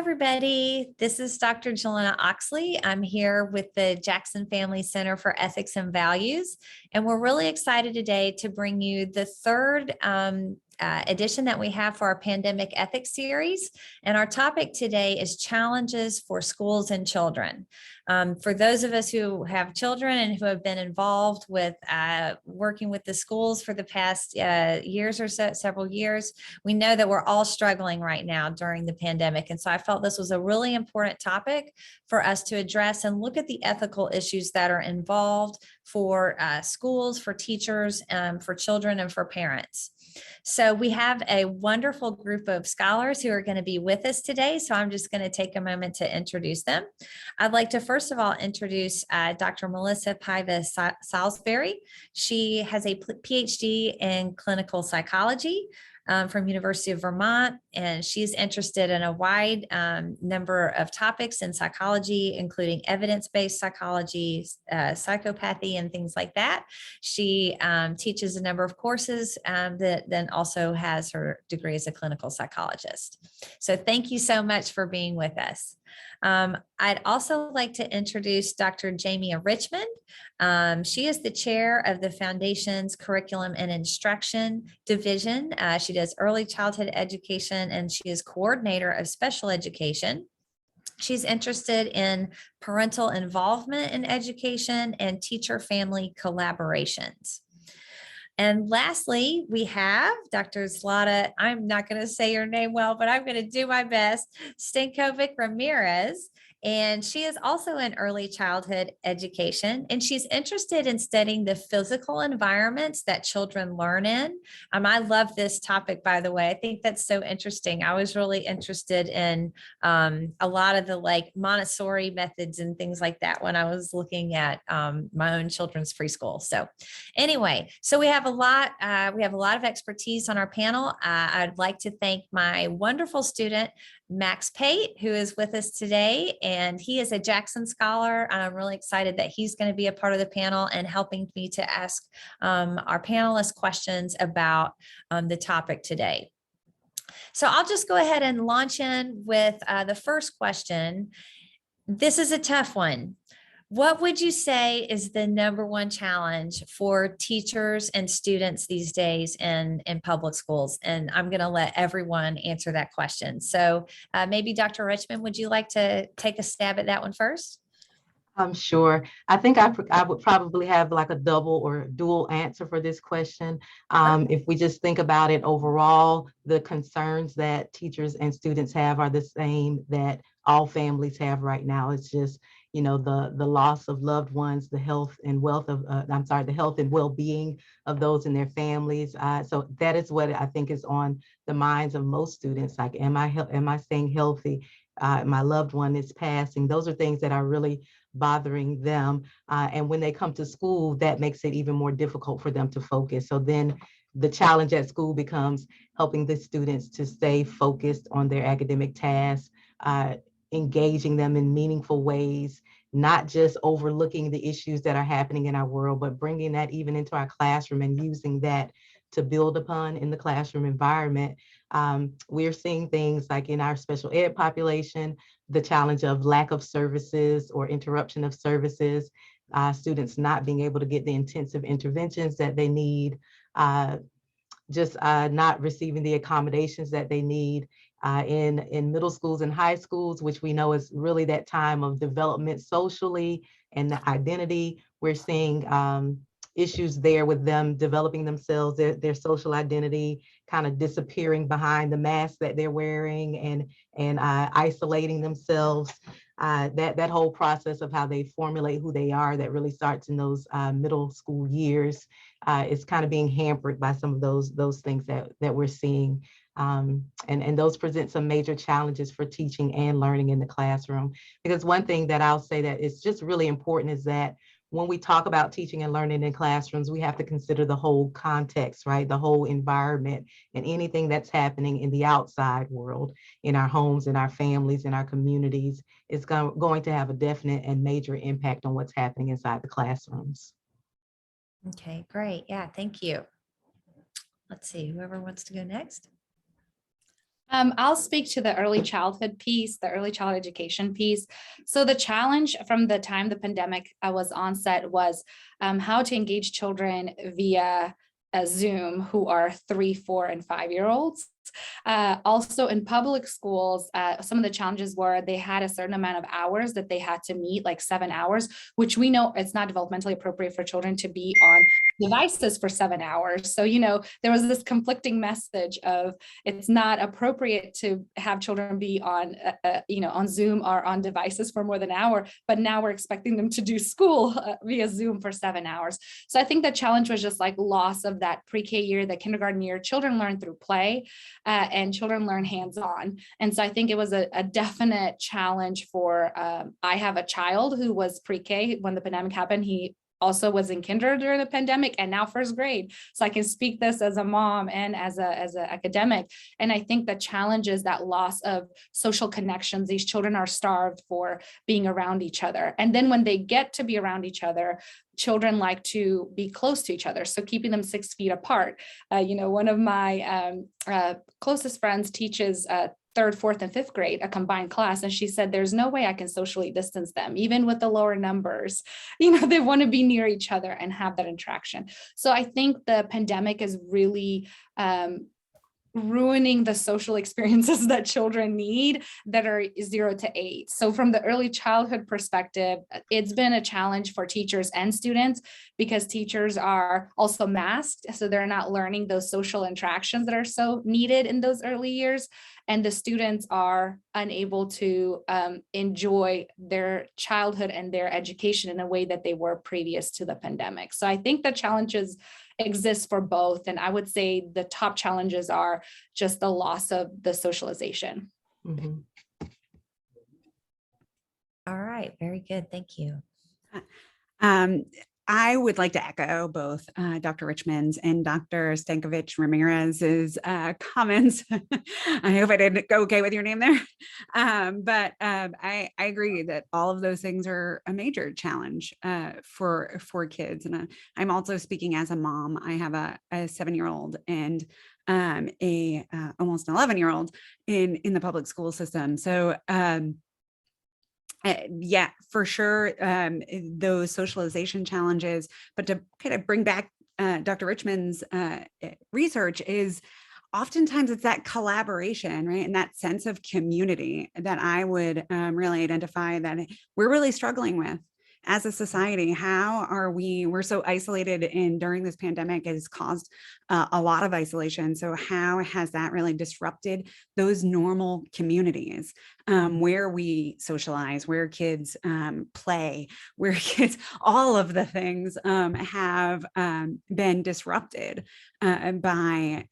everybody. This is Dr. Jelena Oxley. I'm here with the Jackson Family Center for Ethics and Values, and we're really excited today to bring you the third edition that we have for our pandemic ethics series. And our topic today is challenges for schools and children. For those of us who have children and who have been involved with working with the schools for the past years or so, several years, we know that we're all struggling right now during the pandemic. And so I felt this was a really important topic for us to address and look at the ethical issues that are involved for schools, for teachers, for children, and for parents. So we have a wonderful group of scholars who are going to be with us today. So I'm just going to take a moment to introduce them. I'd like to first of all introduce Dr. Melissa Paiva Salisbury. She has a PhD in clinical psychology from University of Vermont, and she's interested in a wide number of topics in psychology, including evidence-based psychology, psychopathy, and things like that. She teaches a number of courses that then also has her degree as a clinical psychologist. So thank you so much for being with us. I'd also like to introduce Dr. Jamia Richmond. She is the chair of the Foundation's Curriculum and Instruction Division. She does early childhood education, and she is coordinator of special education. She's interested in parental involvement in education and teacher-family collaborations. And lastly, we have Dr. Zlata, I'm not going to say your name well, but I'm going to do my best, Stankovic Ramirez. And she is also in early childhood education, and she's interested in studying the physical environments that children learn in. I love this topic, by the way. I think that's so interesting. I was really interested in a lot of the Montessori methods and things like that when I was looking at my own children's preschool. So anyway, so we have a lot of expertise on our panel. I'd like to thank my wonderful student, Max Pate, who is with us today, and he is a Jackson Scholar. And I'm really excited that he's going to be a part of the panel and helping me to ask our panelists questions about the topic today. So I'll just go ahead and launch in with the first question. This is a tough one. What would you say is the number one challenge for teachers and students these days in public schools? And I'm going to let everyone answer that question. So maybe Dr. Richmond, would you like to take a stab at that one first? I'm sure. I think I would probably have like a double or dual answer for this question. If we just think about it overall, the concerns that teachers and students have are the same that all families have right now. It's just, the loss of loved ones, the health and wealth of, the health and well-being of those in their families. So that is what I think is on the minds of most students. Like, am I staying healthy? My loved one is passing. Those are things that are really bothering them. And when they come to school, that makes it even more difficult for them to focus. So then the challenge at school becomes helping the students to stay focused on their academic tasks, engaging them in meaningful ways, not just overlooking the issues that are happening in our world, but bringing that even into our classroom and using that to build upon in the classroom environment. We're seeing things like in our special ed population, the challenge of lack of services or interruption of services, students not being able to get the intensive interventions that they need, just not receiving the accommodations that they need. In middle schools and high schools, which we know is really that time of development socially and the identity, we're seeing issues there with them developing themselves, their social identity kind of disappearing behind the mask that they're wearing and isolating themselves. That whole process of how they formulate who they are that really starts in those middle school years is kind of being hampered by some of those things that we're seeing. And those present some major challenges for teaching and learning in the classroom. Because one thing that I'll say that is just really important is that when we talk about teaching and learning in classrooms, we have to consider the whole context, right? The whole environment and anything that's happening in the outside world, in our homes, in our families, in our communities, is going to have a definite and major impact on what's happening inside the classrooms. Okay, great. Yeah, thank you. Let's see, whoever wants to go next. I'll speak to the early childhood piece, the early child education piece. So the challenge from the time the pandemic was onset was how to engage children via Zoom who are 3, 4, and 5-year-olds. Also in public schools, some of the challenges were they had a certain amount of hours that they had to meet, like 7 hours, which we know it's not developmentally appropriate for children to be on devices for 7 hours. So, there was this conflicting message of it's not appropriate to have children be on, on Zoom or on devices for more than an hour, but now we're expecting them to do school via Zoom for 7 hours. So I think the challenge was just like loss of that pre-K year, the kindergarten year. Children learn through play and children learn hands-on. And so I think it was a definite challenge for, I have a child who was pre-K when the pandemic happened. He also was in kinder during the pandemic and now first grade. So I can speak this as a mom and as an academic. And I think the challenge is that loss of social connections. These children are starved for being around each other. And then when they get to be around each other, children like to be close to each other. So keeping them 6 feet apart. One of my closest friends teaches third, fourth, and fifth grade, a combined class. And she said, there's no way I can socially distance them, even with the lower numbers. They want to be near each other and have that interaction. So I think the pandemic is really ruining the social experiences that children need that are 0 to 8. So from the early childhood perspective, it's been a challenge for teachers and students because teachers are also masked. So they're not learning those social interactions that are so needed in those early years. And the students are unable to enjoy their childhood and their education in a way that they were previous to the pandemic. So I think the challenges exist for both. And I would say the top challenges are just the loss of the socialization. Mhm. All right, very good. Thank you. I would like to echo both Dr. Richmond's and Dr. Stankovich Ramirez's comments. I hope I didn't go okay with your name there. But I agree that all of those things are a major challenge for kids. And I'm also speaking as a mom. I have a 7-year-old and a almost 11-year-old in the public school system. So yeah, for sure, those socialization challenges, but to kind of bring back Dr. Richmond's research is oftentimes it's that collaboration, right? And that sense of community that I would really identify that we're really struggling with as a society. How are we're so isolated, and during this pandemic has caused a lot of isolation. So how has that really disrupted those normal communities where we socialize, where kids play, where kids, all of the things have been disrupted by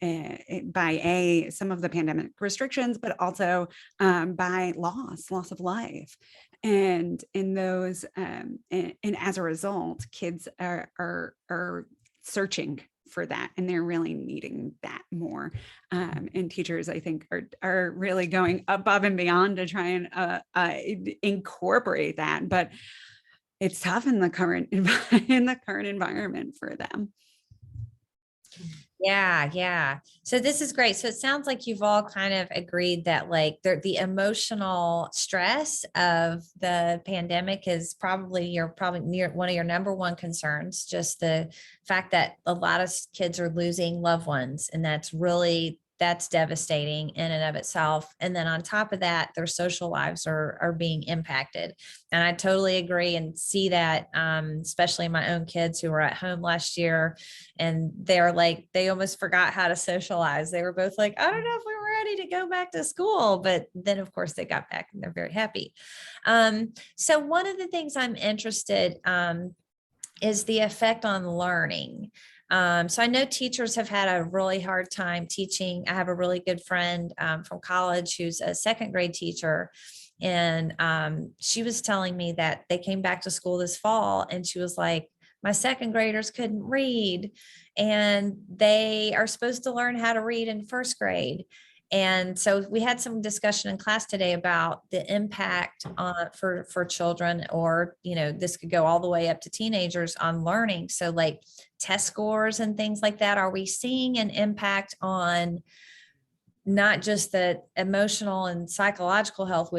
some of the pandemic restrictions, but also by loss of life. And in those, and as a result, kids are searching for that, and they're really needing that more. And teachers, I think, are really going above and beyond to try and incorporate that. But it's tough in the current environment for them. Yeah. So this is great. So it sounds like you've all kind of agreed that like the emotional stress of the pandemic is probably near one of your number one concerns, just the fact that a lot of kids are losing loved ones. And that's devastating in and of itself. And then on top of that, their social lives are being impacted. And I totally agree and see that, especially my own kids who were at home last year, and they're like, they almost forgot how to socialize. They were both like, I don't know if we were ready to go back to school, but then of course they got back and they're very happy. So one of the things I'm interested is the effect on learning. So I know teachers have had a really hard time teaching. I have a really good friend from college who's a second grade teacher. And she was telling me that they came back to school this fall and she was like, my second graders couldn't read and they are supposed to learn how to read in first grade. And so we had some discussion in class today about the impact for children, or, this could go all the way up to teenagers on learning. So like test scores and things like that. Are we seeing an impact on not just the emotional and psychological health,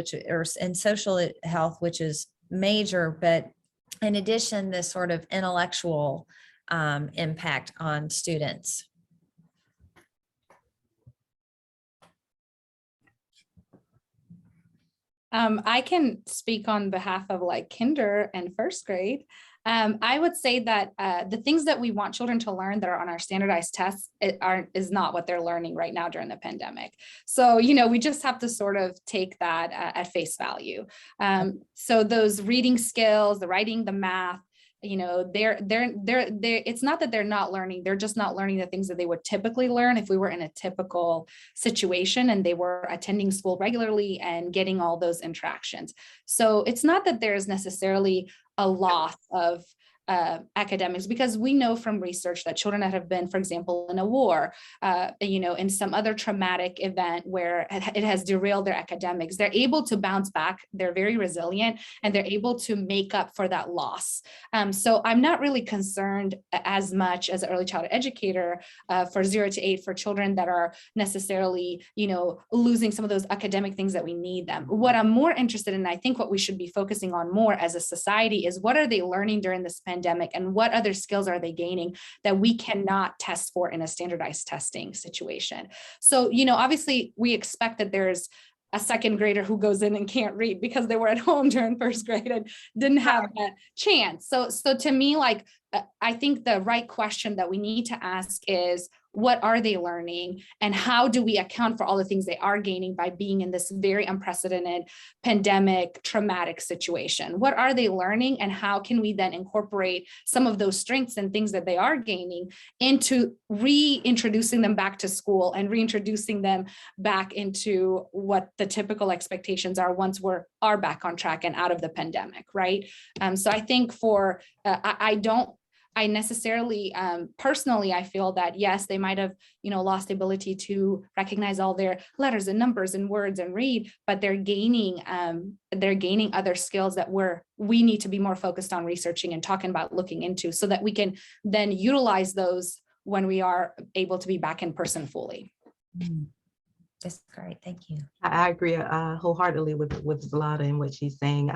and social health, which is major, but in addition, this sort of intellectual impact on students. I can speak on behalf of like kinder and first grade. I would say that the things that we want children to learn that are on our standardized tests is not what they're learning right now during the pandemic. So, we just have to sort of take that at face value. So those reading skills, the writing, the math, it's not that they're not learning, they're just not learning the things that they would typically learn if we were in a typical situation and they were attending school regularly and getting all those interactions. So it's not that there's necessarily a loss of academics, because we know from research that children that have been, for example, in a war, in some other traumatic event where it has derailed their academics, they're able to bounce back. They're very resilient and they're able to make up for that loss. So I'm not really concerned as much as an early childhood educator for 0 to 8 for children that are necessarily, losing some of those academic things that we need them. What I'm more interested in, I think what we should be focusing on more as a society, is what are they learning during this pandemic and what other skills are they gaining that we cannot test for in a standardized testing situation. So, obviously we expect that there's a second grader who goes in and can't read because they were at home during first grade and didn't have that chance. So to me, I think the right question that we need to ask is, what are they learning and how do we account for all the things they are gaining by being in this very unprecedented pandemic traumatic situation? What are they learning and how can we then incorporate some of those strengths and things that they are gaining into reintroducing them back to school and reintroducing them back into what the typical expectations are once we are back on track and out of the pandemic, right? So I think I necessarily, personally, I feel that yes, they might have, lost the ability to recognize all their letters and numbers and words and read, but they're gaining other skills that we need to be more focused on researching and talking about looking into, so that we can then utilize those when we are able to be back in person fully. That's great. Thank you. I agree wholeheartedly with Zlata and what she's saying.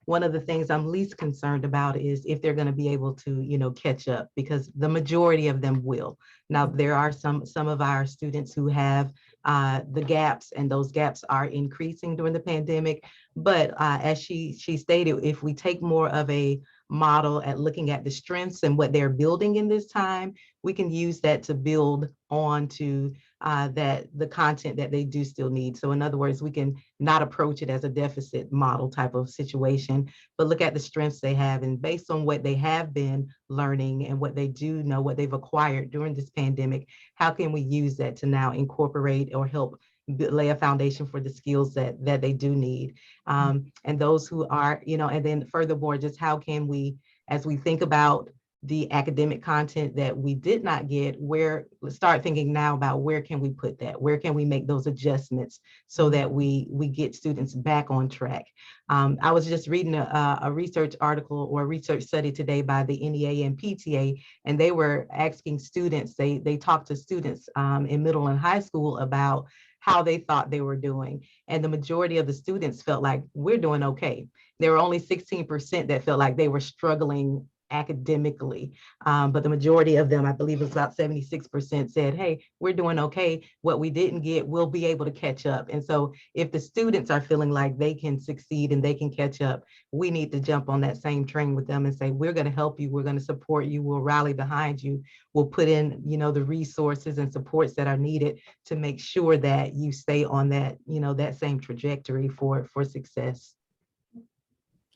One of the things I'm least concerned about is if they're going to be able to, catch up, because the majority of them will. Now, there are some of our students who have the gaps, and those gaps are increasing during the pandemic. But as she stated, if we take more of a model at looking at the strengths and what they're building in this time, we can use that to build on to the content that they do still need. So in other words, we can not approach it as a deficit model type of situation, but look at the strengths they have, and based on what they have been learning and what they do know, what they've acquired during this pandemic, how can we use that to now incorporate or help lay a foundation for the skills that they do need. And those who are, and then furthermore, just how can we, as we think about the academic content that we did not get, let's start thinking now about where can we put that? Where can we make those adjustments so that we get students back on track? I was just reading a research article or a research study today by the NEA and PTA, and they were asking students, they talked to students in middle and high school about how they thought they were doing. And the majority of the students felt like we're doing okay. There were only 16% that felt like they were struggling academically. But the majority of them, I believe it was about 76%, said, hey, we're doing okay. What we didn't get, we'll be able to catch up. And so if the students are feeling like they can succeed and they can catch up, we need to jump on that same train with them and say, we're going to help you. We're going to support you. We'll rally behind you. We'll put in, the resources and supports that are needed to make sure that you stay on that, that same trajectory for success.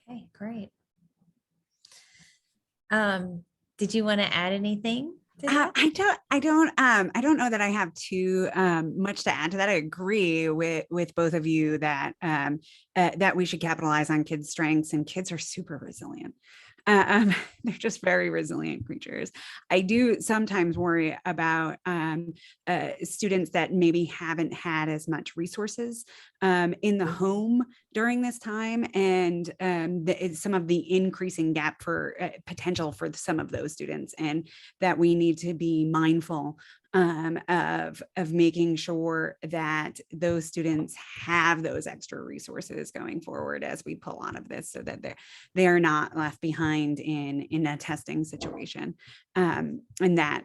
Okay, great. Did you want to add anything to that? I don't know that I have too much to add to that. I agree with both of you that that we should capitalize on kids' strengths, and kids are super resilient. They're just very resilient creatures. I do sometimes worry about students that maybe haven't had as much resources in the home during this time, and some of the increasing gap for potential for some of those students, and that we need to be mindful of making sure that those students have those extra resources going forward as we pull out of this, so that they're not left behind in a testing situation. And that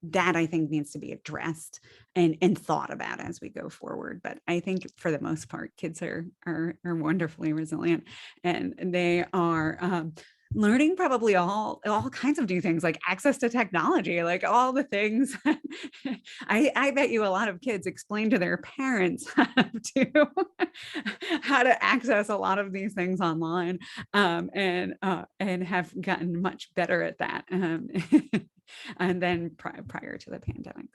that I think needs to be addressed and thought about as we go forward. But I think for the most part, kids are wonderfully resilient, and they are learning probably all kinds of new things, like access to technology, like all the things. I bet you a lot of kids explain to their parents how to access a lot of these things online, and have gotten much better at that, and then prior to the pandemic.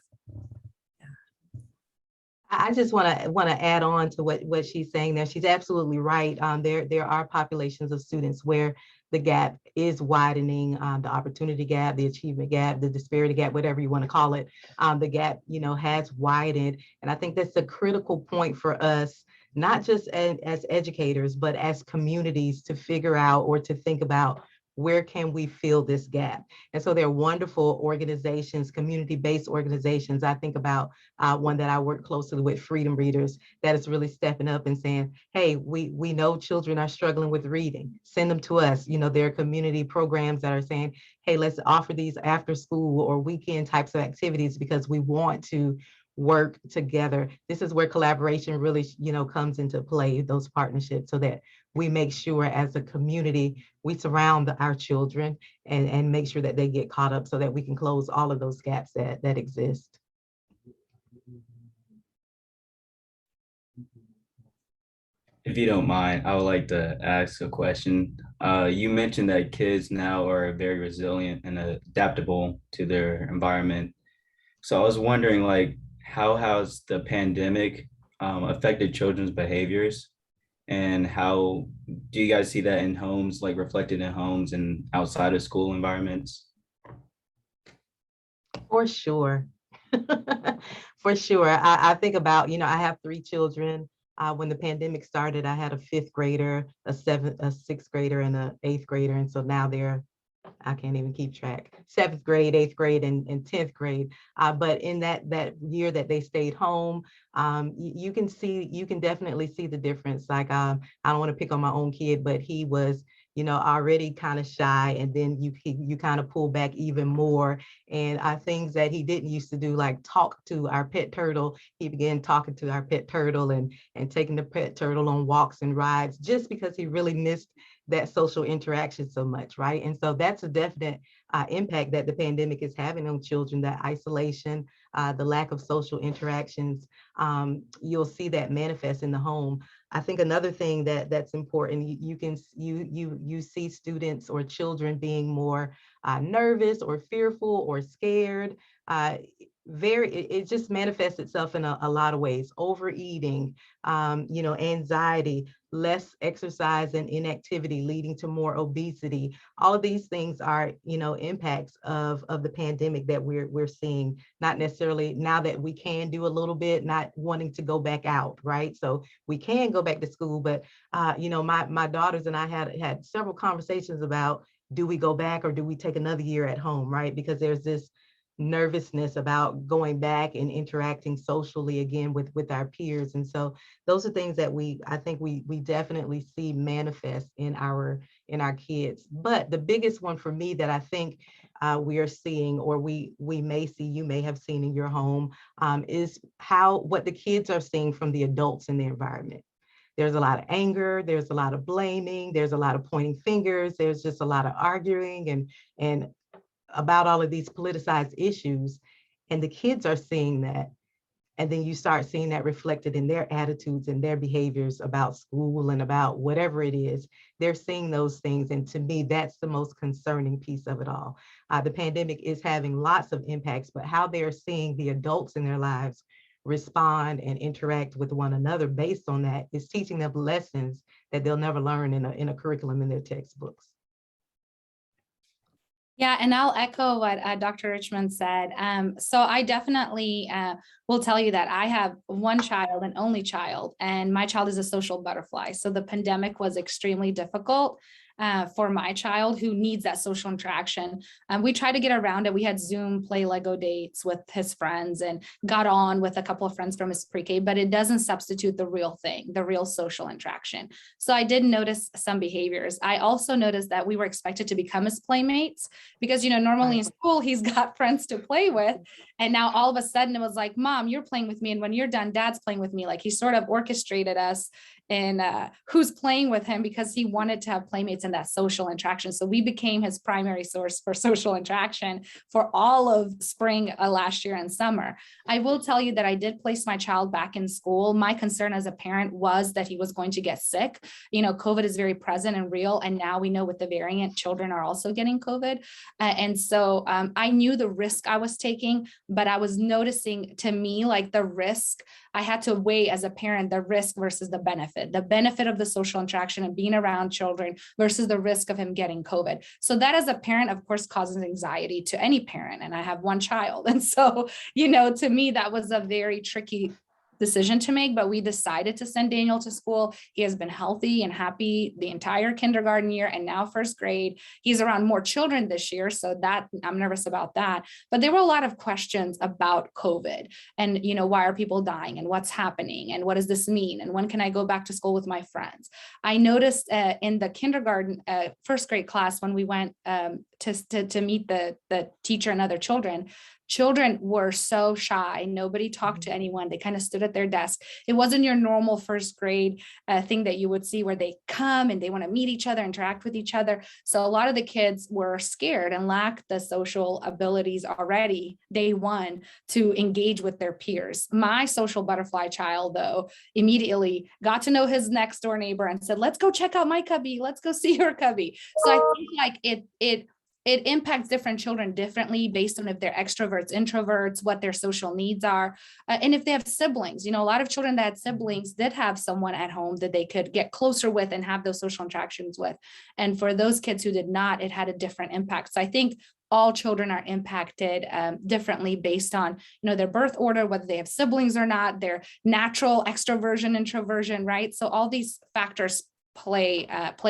I just want to add on to what she's saying there. She's absolutely right. There are populations of students where the gap is widening, the opportunity gap, the achievement gap, the disparity gap, whatever you want to call it. The gap, has widened. And I think that's a critical point for us, not just as educators, but as communities, to figure out or to think about, where can we fill this gap? And so there are wonderful organizations, community-based organizations. I think about one that I work closely with, Freedom Readers, that is really stepping up and saying, hey, we know children are struggling with reading. Send them to us. There are community programs that are saying, hey, let's offer these after school or weekend types of activities because we want to work together. This is where collaboration really, comes into play, those partnerships, so that we make sure as a community, we surround our children and make sure that they get caught up so that we can close all of those gaps that exist. If you don't mind, I would like to ask a question. You mentioned that kids now are very resilient and adaptable to their environment. So I was wondering, like, how has the pandemic affected children's behaviors? And how do you guys see that in homes, like reflected in homes and outside of school environments? For sure. For sure. I think about, I have 3 children. When the pandemic started, I had a 5th grader, a 6th grader, and an 8th grader. And so now I can't even keep track, 7th grade, 8th grade, and 10th grade. But in that year that they stayed home, you can definitely see the difference. Like, I don't want to pick on my own kid, but he was, already kind of shy, and then you kind of pull back even more. And things that he didn't used to do, like talk to our pet turtle, he began talking to our pet turtle and taking the pet turtle on walks and rides, just because he really missed that social interaction so much, right? And so that's a definite impact that the pandemic is having on children, that isolation, the lack of social interactions. You'll see that manifest in the home. I think another thing that's important, you see students or children being more nervous or fearful or scared. It just manifests itself in a lot of ways. Overeating, anxiety, less exercise and inactivity leading to more obesity. All of these things are, impacts of the pandemic that we're seeing, not necessarily now that we can do a little bit, not wanting to go back out, right? So we can go back to school, but my daughters and I had several conversations about, do we go back or do we take another year at home, right? Because there's this nervousness about going back and interacting socially again with our peers. And so those are things that I think we definitely see manifest in our kids. But the biggest one for me that I think we are seeing, or we may see, you may have seen in your home, is what the kids are seeing from the adults in the environment. There's a lot of anger, there's a lot of blaming, there's a lot of pointing fingers, there's just a lot of arguing and about all of these politicized issues, and the kids are seeing that. And then you start seeing that reflected in their attitudes and their behaviors about school and about whatever it is. They're seeing those things. And to me, that's the most concerning piece of it all. The pandemic is having lots of impacts, but how they're seeing the adults in their lives respond and interact with one another based on that is teaching them lessons that they'll never learn in a curriculum in their textbooks. Yeah, and I'll echo what Dr. Richmond said. So I definitely will tell you that I have one child, an only child, and my child is a social butterfly. So the pandemic was extremely difficult for my child who needs that social interaction. We tried to get around it. We had Zoom play Lego dates with his friends and got on with a couple of friends from his pre-K, but it doesn't substitute the real thing, the real social interaction. So I did notice some behaviors. I also noticed that we were expected to become his playmates because, you know, normally in school, he's got friends to play with. And now all of a sudden it was like, Mom, you're playing with me. And when you're done, Dad's playing with me. Like he sort of orchestrated us in who's playing with him because he wanted to have playmates and that social interaction. So we became his primary source for social interaction for all of spring last year and summer. I will tell you that I did place my child back in school. My concern as a parent was that he was going to get sick. You know, COVID is very present and real. And now we know with the variant, children are also getting COVID. And so I knew the risk I was taking, but I was noticing, to me, like the risk, I had to weigh as a parent, the risk versus the benefit of the social interaction and being around children versus the risk of him getting COVID. So that as a parent, of course, causes anxiety to any parent. And I have one child. And so, you know, to me, that was a very tricky decision to make, but we decided to send Daniel to school. He has been healthy and happy the entire kindergarten year and now first grade. He's around more children this year, so that I'm nervous about that. But there were a lot of questions about COVID and, you know, why are people dying and what's happening and what does this mean and when can I go back to school with my friends? I noticed in the kindergarten first grade class when we went to meet the teacher and other children were so shy. Nobody talked to anyone. They kind of stood at their desk. It wasn't your normal first grade thing that you would see where they come and they want to meet each other, interact with each other. So a lot of the kids were scared and lacked the social abilities already day one to engage with their peers. My social butterfly child, though, immediately got to know his next door neighbor and said, let's go check out my cubby. Let's go see your cubby. So I think like it impacts different children differently based on if they're extroverts, introverts, what their social needs are. And if they have siblings, you know, a lot of children that had siblings did have someone at home that they could get closer with and have those social interactions with. And for those kids who did not, it had a different impact. So I think all children are impacted differently based on, you know, their birth order, whether they have siblings or not, their natural extroversion, introversion, right? So all these factors play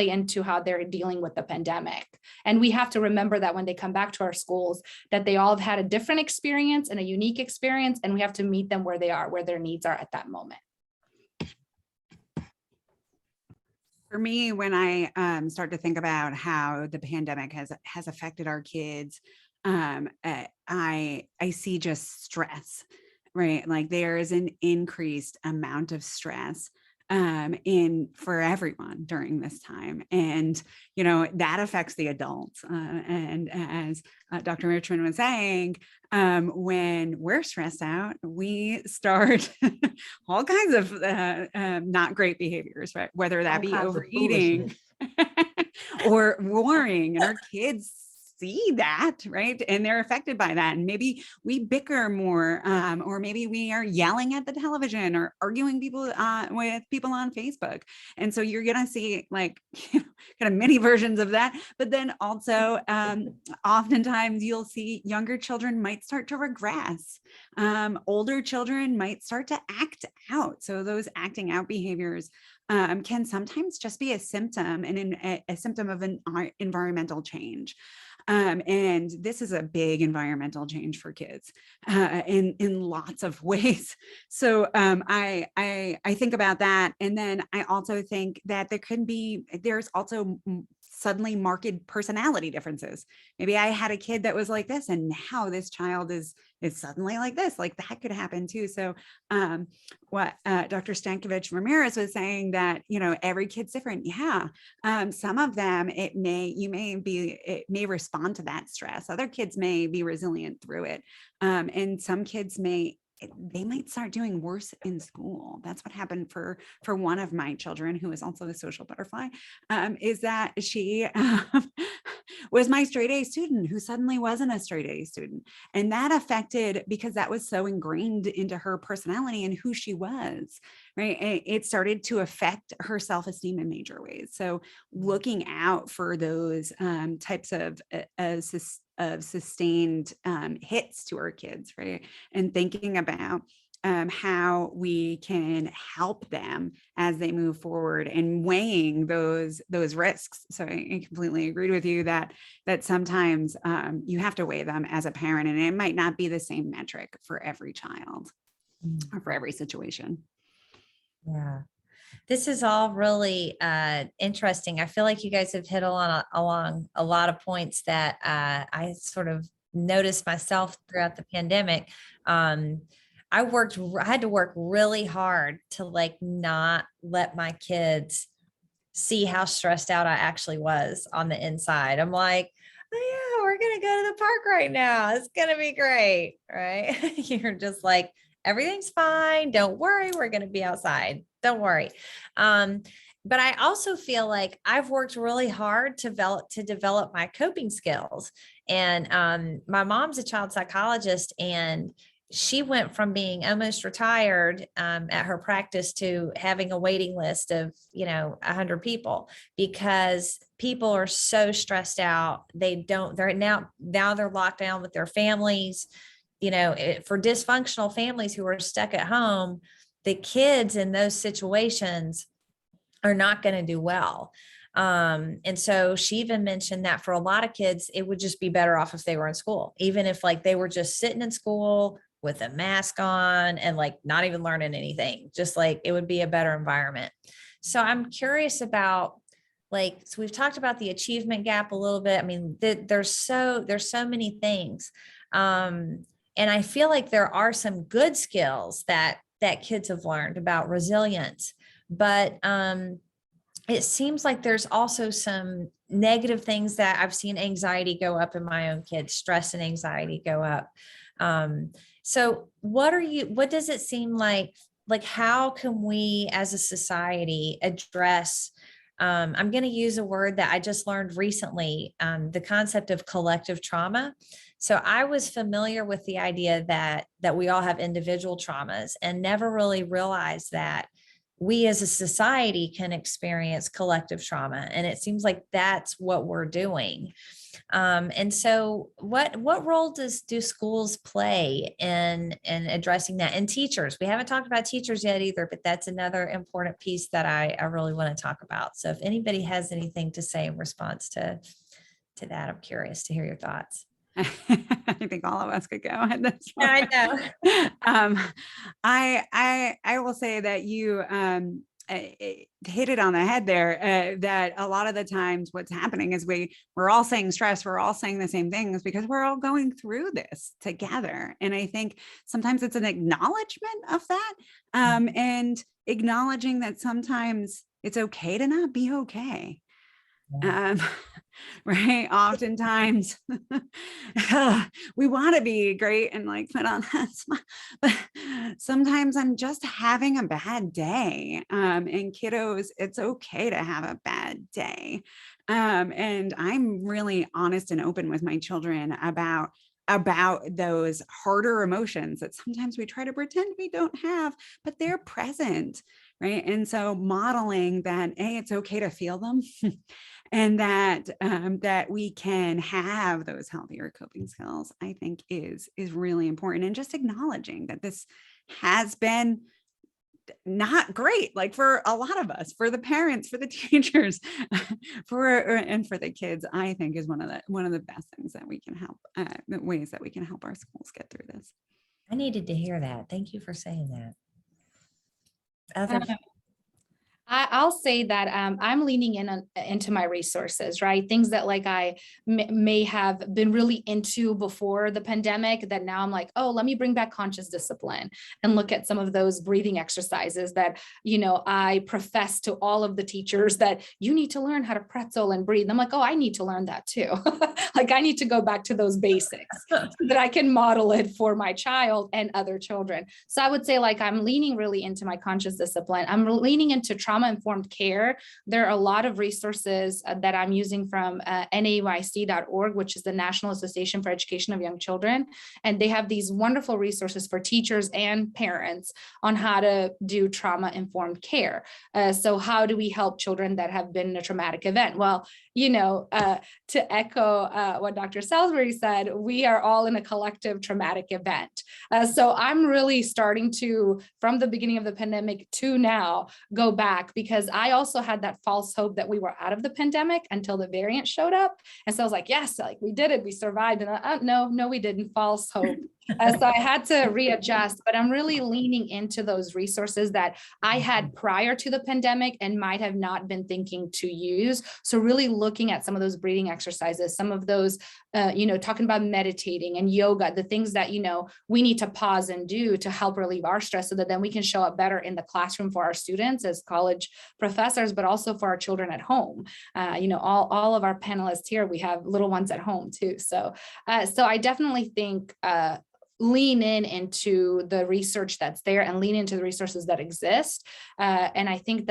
into how they're dealing with the pandemic. And we have to remember that when they come back to our schools, that they all have had a different experience and a unique experience, and we have to meet them where they are, where their needs are at that moment. For me, when I start to think about how the pandemic has affected our kids, I see just stress, right? Like there is an increased amount of stress for everyone during this time. And, you know, that affects the adults. And as Dr. Richmond was saying, when we're stressed out, we start all kinds of not great behaviors, right? Whether that be overeating or worrying, and our kids see that, right? And they're affected by that. And maybe we bicker more, or maybe we are yelling at the television or arguing with people on Facebook. And so you're going to see like, you know, kind of mini versions of that. But then also, oftentimes you'll see younger children might start to regress. Older children might start to act out. So those acting out behaviors can sometimes just be a symptom and a symptom of an environmental change. And this is a big environmental change for kids in lots of ways. So I think about that. And then I also think that there's also suddenly marked personality differences. Maybe I had a kid that was like this, and now this child is suddenly like this. Like that could happen too. So what Dr. Stankiewicz Ramirez was saying, that, you know, every kid's different. Yeah. Some of them, it may respond to that stress. Other kids may be resilient through it. And some kids they might start doing worse in school. That's what happened for one of my children, who is also a social butterfly, is that she was my straight A student who suddenly wasn't a straight A student. And that affected, because that was so ingrained into her personality and who she was, right? It started to affect her self-esteem in major ways. So looking out for those types of sustained hits to our kids, right? And thinking about how we can help them as they move forward, and weighing those risks. So I completely agreed with you that sometimes you have to weigh them as a parent, and it might not be the same metric for every child or for every situation. Yeah. This is all really interesting. I feel like you guys have hit along a lot of points that I sort of noticed myself throughout the pandemic. I had to work really hard to like not let my kids see how stressed out I actually was on the inside. I'm like, oh yeah, we're going to go to the park right now. It's going to be great. Right. You're just like, everything's fine. Don't worry. We're going to be outside. Don't worry. But I also feel like I've worked really hard to develop my coping skills. And my mom's a child psychologist, and she went from being almost retired at her practice to having a waiting list of, 100 people, because people are so stressed out. They're now they're locked down with their families, for dysfunctional families who are stuck at home. The kids in those situations are not going to do well. And so she even mentioned that for a lot of kids, it would just be better off if they were in school, even if like they were just sitting in school with a mask on and like not even learning anything, just like it would be a better environment. So I'm curious about so we've talked about the achievement gap a little bit. I mean, there's so many things. And I feel like there are some good skills that kids have learned about resilience, but it seems like there's also some negative things that I've seen anxiety go up in my own kids, stress and anxiety go up. So what does it seem like how can we as a society address, I'm going to use a word that I just learned recently, the concept of collective trauma. So I was familiar with the idea that we all have individual traumas, and never really realized that we as a society can experience collective trauma. And it seems like that's what we're doing. And so what role do schools play in addressing that? And teachers, we haven't talked about teachers yet either, but that's another important piece that I really want to talk about. So if anybody has anything to say in response to that, I'm curious to hear your thoughts. I think all of us could go at this point. I know. I will say that you hit it on the head there, that a lot of the times what's happening is we're all saying stress, we're all saying the same things because we're all going through this together. And I think sometimes it's an acknowledgement of that, and acknowledging that sometimes it's okay to not be okay. Right. Oftentimes we want to be great and like put on that smile, but sometimes I'm just having a bad day. And kiddos, it's okay to have a bad day. And I'm really honest and open with my children about those harder emotions that sometimes we try to pretend we don't have, but they're present. Right. And so modeling that, it's okay to feel them. And that we can have those healthier coping skills, I think is really important. And just acknowledging that this has been not great, like for a lot of us, for the parents, for the teachers, and for the kids, I think is one of the best things that we can help, the ways that we can help our schools get through this. I needed to hear that. Thank you for saying that. I'll say that I'm leaning into my resources, right? Things that like I may have been really into before the pandemic, that now I'm like, oh, let me bring back conscious discipline and look at some of those breathing exercises that, I profess to all of the teachers that you need to learn how to pretzel and breathe. And I'm like, oh, I need to learn that too. Like I need to go back to those basics so that I can model it for my child and other children. So I would say like I'm leaning really into my conscious discipline. I'm leaning into trauma trauma-informed care, there are a lot of resources that I'm using from NAYC.org, which is the National Association for Education of Young Children. And they have these wonderful resources for teachers and parents on how to do trauma-informed care. So how do we help children that have been in a traumatic event? Well, to echo what Dr. Salisbury said, we are all in a collective traumatic event. So I'm really starting to, from the beginning of the pandemic to now, go back, because I also had that false hope that we were out of the pandemic until the variant showed up. And so I was like, yes, like we did it, we survived. And no, we didn't. False hope. So I had to readjust, but I'm really leaning into those resources that I had prior to the pandemic and might have not been thinking to use. So really looking at some of those breathing exercises, some of those, talking about meditating and yoga, the things that, we need to pause and do to help relieve our stress so that then we can show up better in the classroom for our students as college professors, but also for our children at home. All of our panelists here, we have little ones at home too. So I definitely think, lean into the research that's there and lean into the resources that exist. And I think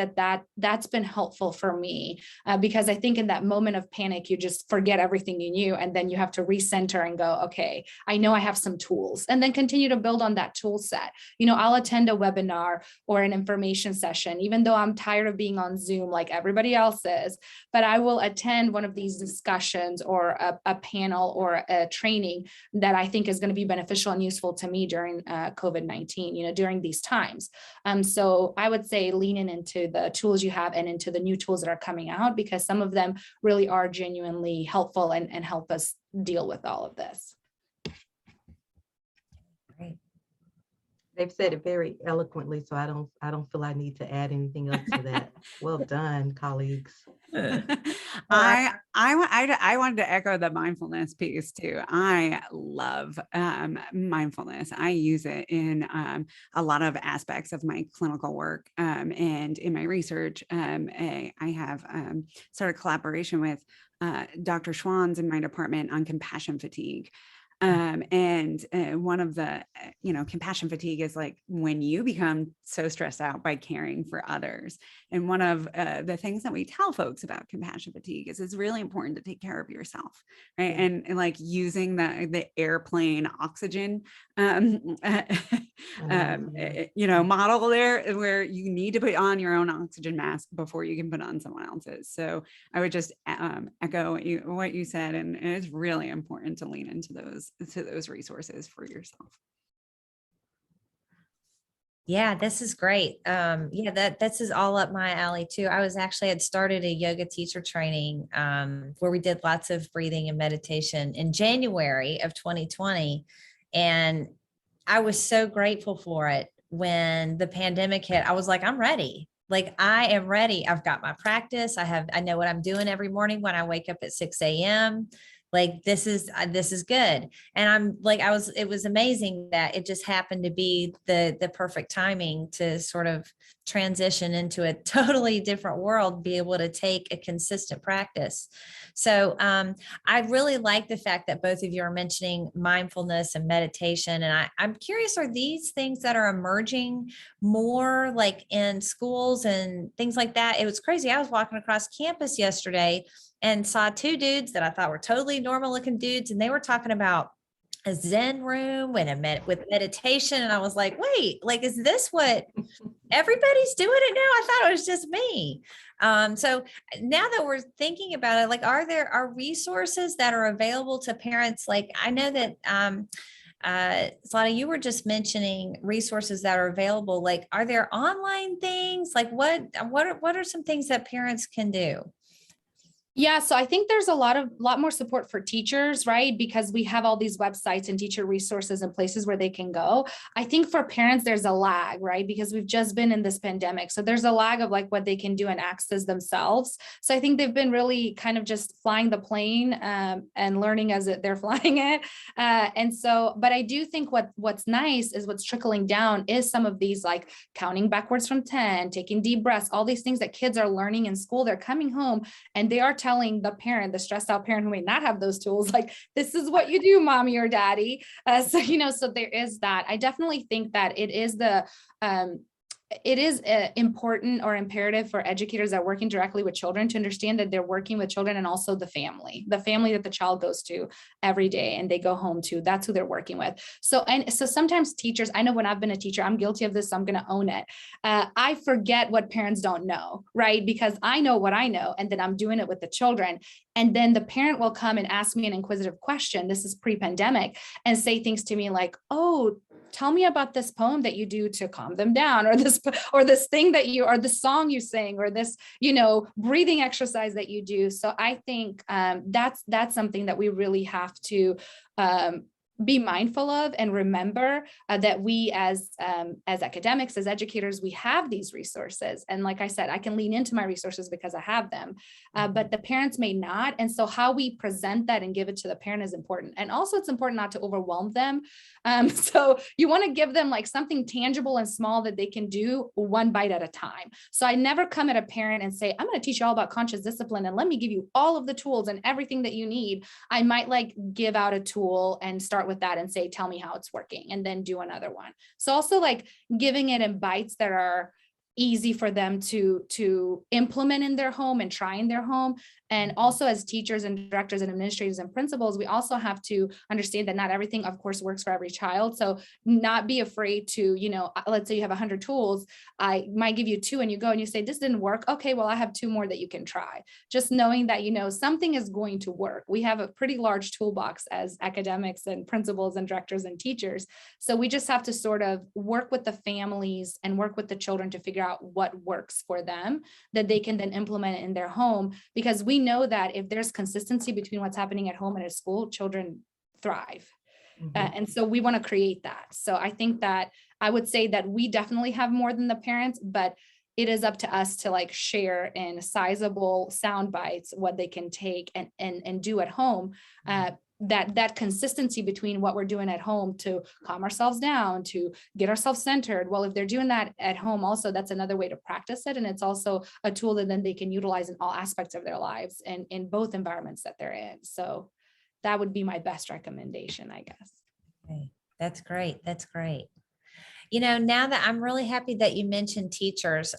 that's been helpful for me because I think in that moment of panic, you just forget everything you knew. And then you have to recenter and go, okay, I know I have some tools, and then continue to build on that tool set. I'll attend a webinar or an information session, even though I'm tired of being on Zoom like everybody else is, but I will attend one of these discussions or a panel or a training that I think is going to be beneficial and useful to me during COVID-19, during these times. So I would say lean into the tools you have and into the new tools that are coming out, because some of them really are genuinely helpful and help us deal with all of this. Great. They've said it very eloquently, so I don't feel I need to add anything else to that. Well done, colleagues. I wanted to echo the mindfulness piece too. I love mindfulness. I use it in a lot of aspects of my clinical work and in my research. I have started collaboration with Dr. Schwann's in my department on compassion fatigue. And one of the, compassion fatigue is like when you become so stressed out by caring for others. And one of the things that we tell folks about compassion fatigue is it's really important to take care of yourself, right? And like using the airplane oxygen, model there, where you need to put on your own oxygen mask before you can put on someone else's. So I would just echo what you said, and it's really important to lean into those resources for yourself. Yeah, this is great. This is all up my alley too. I had started a yoga teacher training where we did lots of breathing and meditation in January of 2020. And I was so grateful for it when the pandemic hit. I was like, I'm ready. Like, I am ready. I've got my practice. I know what I'm doing every morning when I wake up at 6 a.m. Like, this is good. And I'm like, it was amazing that it just happened to be the perfect timing to sort of transition into a totally different world, be able to take a consistent practice. So I really like the fact that both of you are mentioning mindfulness and meditation. And I'm curious, are these things that are emerging more like in schools and things like that? It was crazy. I was walking across campus yesterday and saw two dudes that I thought were totally normal looking dudes. And they were talking about a Zen room and with meditation. And I was like, wait, like, is this what everybody's doing it now? I thought it was just me. So now that we're thinking about it, like, are resources that are available to parents? Like, I know that Zlata, you were just mentioning resources that are available. Like, are there online things? Like, what are some things that parents can do? Yeah, so I think there's a lot more support for teachers, right? Because we have all these websites and teacher resources and places where they can go. I think for parents, there's a lag, right? Because we've just been in this pandemic. So there's a lag of like what they can do and access themselves. So I think they've been really kind of just flying the plane and learning as they're flying it. But I do think what's nice is what's trickling down is some of these, like counting backwards from 10, taking deep breaths, all these things that kids are learning in school. They're coming home and they are telling the parent, the stressed out parent who may not have those tools, like, this is what you do, mommy or daddy. So there is that. I definitely think that it is it is important or imperative for educators that are working directly with children to understand that they're working with children and also the family that the child goes to every day and they go home to. That's who they're working with. So sometimes teachers, I know when I've been a teacher, I'm guilty of this, so I'm going to own it. I forget what parents don't know, right? Because I know what I know, and then I'm doing it with the children. And then the parent will come and ask me an inquisitive question. This is pre-pandemic, and say things to me like, oh, tell me about this poem that you do to calm them down, or this thing that you, or the song you sing, or this, breathing exercise that you do. So I think that's something that we really have to be mindful of and remember that we as academics, as educators, we have these resources. And like I said, I can lean into my resources because I have them, but the parents may not. And so how we present that and give it to the parent is important. And also it's important not to overwhelm them. So you want to give them like something tangible and small that they can do one bite at a time. So I never come at a parent and say, I'm going to teach you all about conscious discipline and let me give you all of the tools and everything that you need. I might like give out a tool and start with that and say, tell me how it's working, and then do another one. So also like giving it in bites that are easy for them to implement in their home and try in their home. And also as teachers and directors and administrators and principals, we also have to understand that not everything, of course, works for every child. So not be afraid to, let's say you have 100 tools, I might give you 2 and you go and you say, this didn't work. Okay, well, I have 2 more that you can try. Just knowing that, something is going to work. We have a pretty large toolbox as academics and principals and directors and teachers. So we just have to sort of work with the families and work with the children to figure out what works for them that they can then implement it in their home, because we know that if there's consistency between what's happening at home and at school, children thrive. And so we want to create that. So I think that I would say that we definitely have more than the parents, but it is up to us to like share in sizable sound bites what they can take and do at home. That consistency between what we're doing at home to calm ourselves down, to get ourselves centered. Well, if they're doing that at home also, that's another way to practice it. And it's also a tool that then they can utilize in all aspects of their lives and in both environments that they're in. So that would be my best recommendation, I guess. Okay. That's great. That's great. Now that I'm really happy that you mentioned teachers,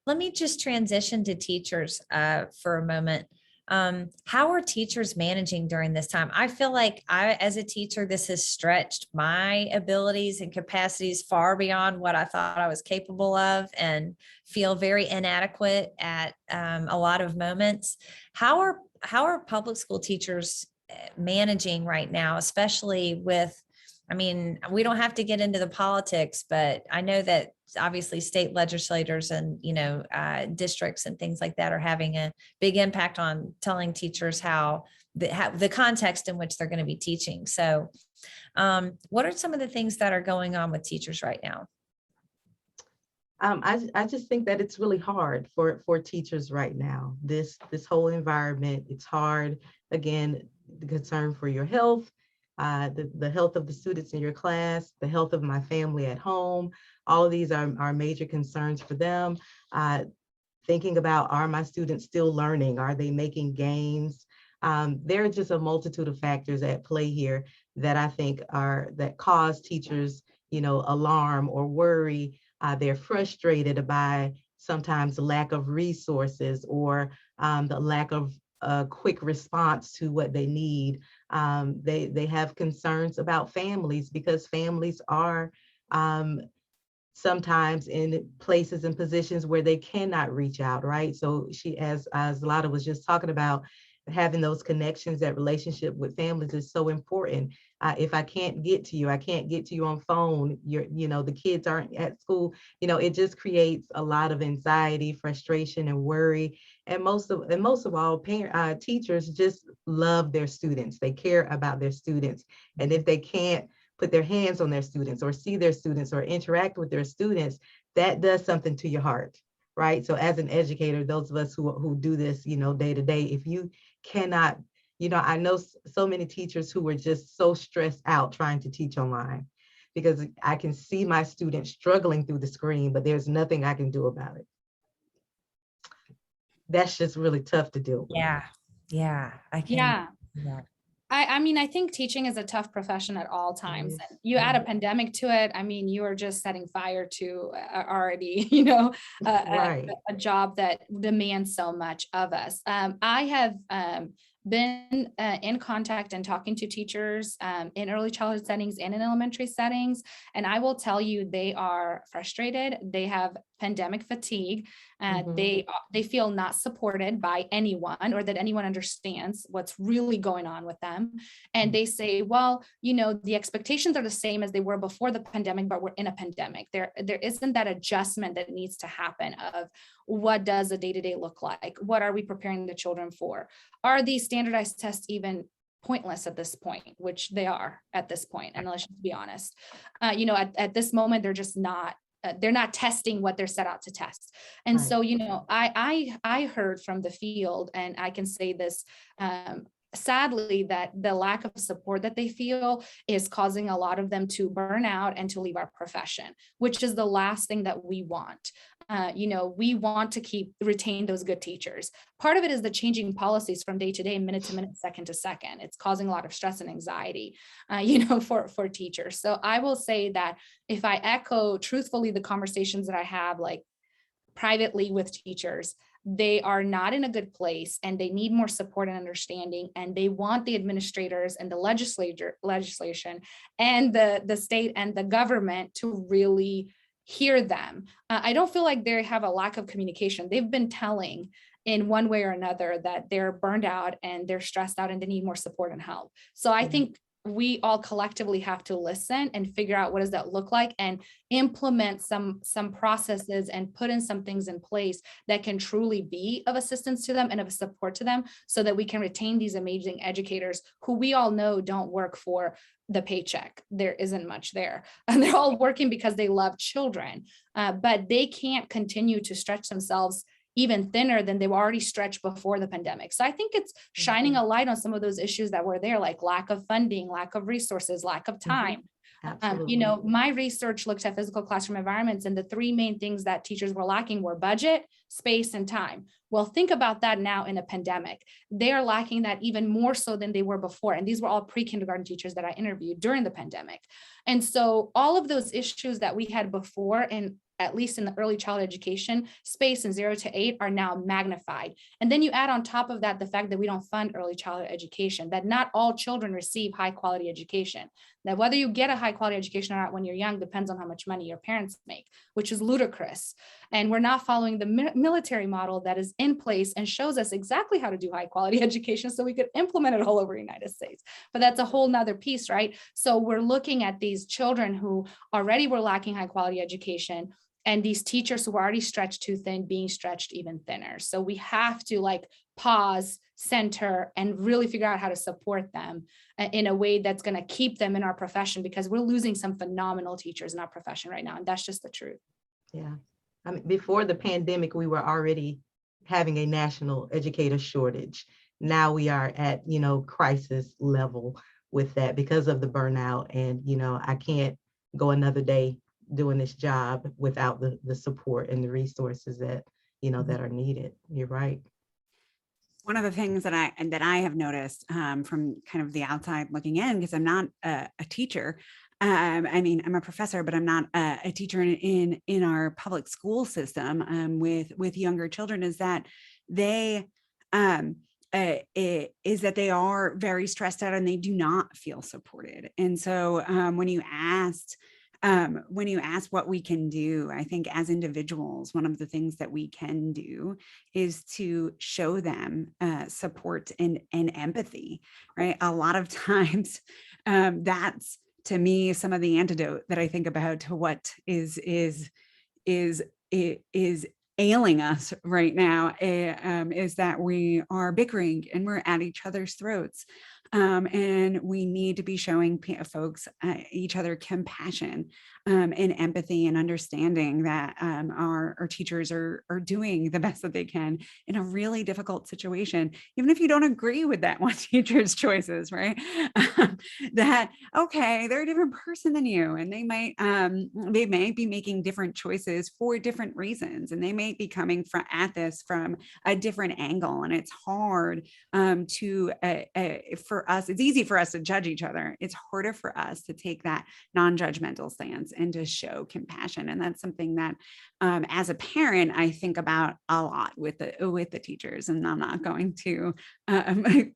let me just transition to teachers for a moment. How are teachers managing during this time? I feel like as a teacher, this has stretched my abilities and capacities far beyond what I thought I was capable of, and feel very inadequate at a lot of moments. How are public school teachers managing right now, especially with, we don't have to get into the politics, but I know that obviously state legislators and, districts and things like that are having a big impact on telling teachers how the context in which they're going to be teaching. So what are some of the things that are going on with teachers right now? I just think that it's really hard for teachers right now. This whole environment, it's hard. Again, the concern for your health, the health of the students in your class, the health of my family at home. All of these are major concerns for them. Thinking about, are my students still learning? Are they making gains? There are just a multitude of factors at play here that I think that cause teachers, alarm or worry. They're frustrated by sometimes the lack of resources or the lack of a quick response to what they need. They have concerns about families, because families are sometimes in places and positions where they cannot reach out, right? So as Lada was just talking about, having those connections, that relationship with families is so important. If I can't get to you, I can't get to you on phone, the kids aren't at school, it just creates a lot of anxiety, frustration, and worry. And most of all, teachers just love their students. They care about their students. And if they can't put their hands on their students or see their students or interact with their students, that does something to your heart, right? So as an educator, those of us who do this, day to day, if you cannot, I know so many teachers who are just so stressed out trying to teach online, because I can see my students struggling through the screen, but there's nothing I can do about it. That's just really tough to deal with. Yeah. I can. Yeah. I mean, I think teaching is a tough profession at all times. is, And you add a yeah. pandemic to it. I mean, you are just setting fire to already, you know, Right. a job that demands so much of us. I have been in contact and talking to teachers in early childhood settings and in elementary settings. And I will tell you, they are frustrated. They have pandemic fatigue. Mhm. They feel not supported by anyone, or that anyone understands what's really going on with them. And they say, well, you know, the expectations are the same as they were before the pandemic, but we're in a pandemic. There isn't that adjustment that needs to happen of what does a day-to-day look like? What are we preparing the children for? Are these standardized tests even pointless at this point, which they are at this point, and let's just be honest. You know, at this moment, they're not testing what they're set out to test. And Right. so, you know, I heard from the field, and I can say this sadly, that the lack of support that they feel is causing a lot of them to burn out and to leave our profession, which is the last thing that we want. You know, we want to retain those good teachers. Part of it is the changing policies from day to day, minute to minute, second to second. It's causing a lot of stress and anxiety, you know, for teachers. So I will say that if I echo truthfully the conversations that I have, like privately with teachers, they are not in a good place, and they need more support and understanding, and they want the administrators and the legislation and the state and the government to really hear them. I don't feel like they have a lack of communication. They've been telling in one way or another that they're burned out and they're stressed out and they need more support and help. So I Yeah. think we all collectively have to listen and figure out what does that look like, and implement some processes and put in some things in place that can truly be of assistance to them and of support to them, so that we can retain these amazing educators who we all know don't work for the paycheck. There isn't much there, and they're all working because they love children, but they can't continue to stretch themselves even thinner than they were already stretched before the pandemic. So I think it's shining a light on some of those issues that were there, like lack of funding, lack of resources, lack of time. Absolutely. You know, my research looked at physical classroom environments, and the three main things that teachers were lacking were budget, space, and time. Well, think about that now in a pandemic. They are lacking that even more so than they were before. And these were all pre-kindergarten teachers that I interviewed during the pandemic. And so all of those issues that we had before, and at least in the early childhood education space in 0 to 8, are now magnified. And then you add on top of that the fact that we don't fund early childhood education, that not all children receive high quality education, that whether you get a high quality education or not when you're young depends on how much money your parents make, which is ludicrous. And we're not following the military model that is in place and shows us exactly how to do high quality education so we could implement it all over the United States. But that's a whole nother piece, right? So we're looking at these children who already were lacking high quality education, and these teachers who are already stretched too thin being stretched even thinner. So we have to like pause, center, and really figure out how to support them in a way that's going to keep them in our profession, because we're losing some phenomenal teachers in our profession right now. And that's just the truth. Yeah. I mean, before the pandemic, we were already having a national educator shortage. Now we are at, you know, crisis level with that because of the burnout. And, you know, I can't go another day doing this job without the support and the resources that, you know, that are needed. You're right. One of the things that I have noticed from kind of the outside looking in, because I'm not a teacher. I mean, I'm a professor, but I'm not a teacher in our public school system with younger children, is that they is that they are very stressed out and they do not feel supported. And so when you ask what we can do, I think as individuals, one of the things that we can do is to show them support and empathy, right? A lot of times that's, to me, some of the antidote that I think about to what is ailing us right now, is that we are bickering and we're at each other's throats. And we need to be showing folks, each other, compassion and empathy and understanding that our teachers are doing the best that they can in a really difficult situation, even if you don't agree with that one teacher's choices, right? That, okay, they're a different person than you, and they may be making different choices for different reasons, and they may be coming at this from a different angle, and it's hard for for us, it's easy for us to judge each other. It's harder for us to take that non-judgmental stance and to show compassion. And that's something that as a parent, I think about a lot with the teachers, and I'm not going to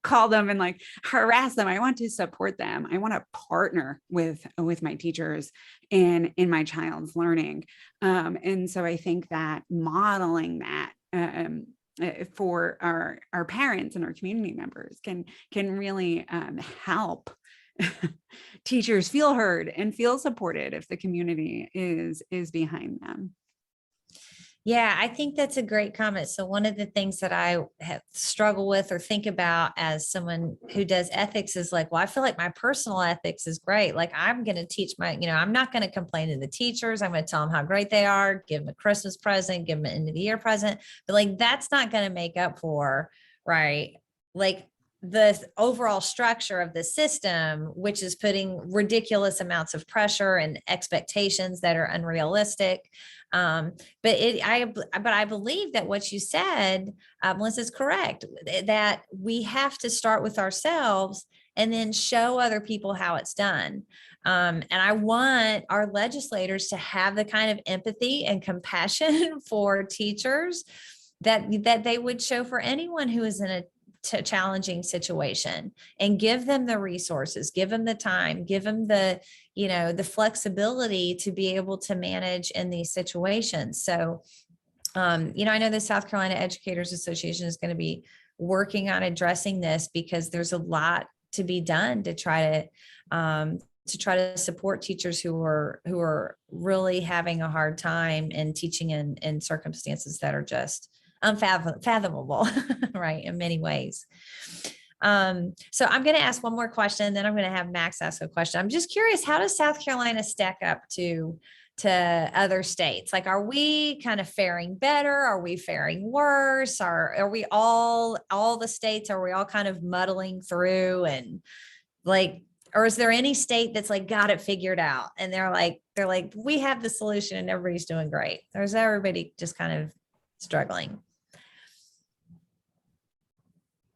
call them and like harass them. I want to support them. I want to partner with my teachers in my child's learning. And so I think that modeling that for our parents and our community members can really help teachers feel heard and feel supported if the community is behind them. Yeah, I think that's a great comment. So one of the things that I have struggled with or think about as someone who does ethics is like, well, I feel like my personal ethics is great. Like I'm going to teach I'm not going to complain to the teachers. I'm going to tell them how great they are, give them a Christmas present, give them an end of the year present. But like, that's not going to make up for, right? Like the overall structure of the system, which is putting ridiculous amounts of pressure and expectations that are unrealistic. But I believe that what you said, Melissa, is correct, that we have to start with ourselves and then show other people how it's done. And I want our legislators to have the kind of empathy and compassion for teachers that they would show for anyone who is in a challenging situation, and give them the resources, give them the time, give them the flexibility to be able to manage in these situations. So, I know the South Carolina Educators Association is going to be working on addressing this, because there's a lot to be done to try to support teachers who are really having a hard time and teaching in circumstances that are just unfathomable, right, in many ways. So I'm going to ask one more question, then I'm going to have Max ask a question. I'm just curious, how does South Carolina stack up to other states? Like, are we kind of faring better? Are we faring worse? Are we all the states, are we all kind of muddling through, and like, or is there any state that's like got it figured out and they're like, we have the solution and everybody's doing great? Or is everybody just kind of struggling?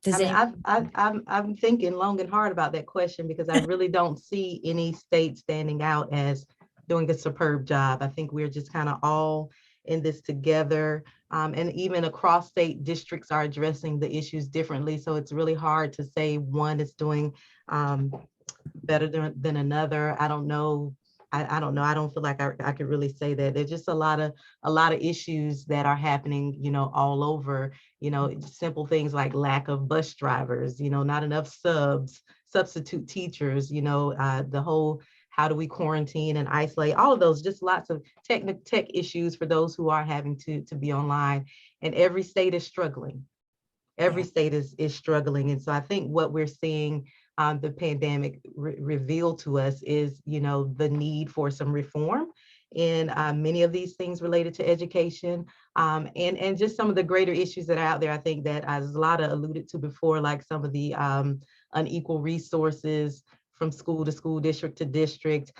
I'm thinking long and hard about that question, because I really don't see any state standing out as doing a superb job. I think we're just kind of all in this together. And even across state, districts are addressing the issues differently. So it's really hard to say one is doing better than another. I don't know. I don't know. I don't feel like I could really say that. There's just a lot of issues that are happening, all over, simple things like lack of bus drivers, not enough substitute teachers, the whole, how do we quarantine and isolate, all of those, just lots of tech issues for those who are having to be online. And every state is struggling. Every state is struggling. And so I think what we're seeing the pandemic revealed to us is, the need for some reform in many of these things related to education, and just some of the greater issues that are out there. I think that, as Lada alluded to before, like some of the unequal resources from school to school, district to district,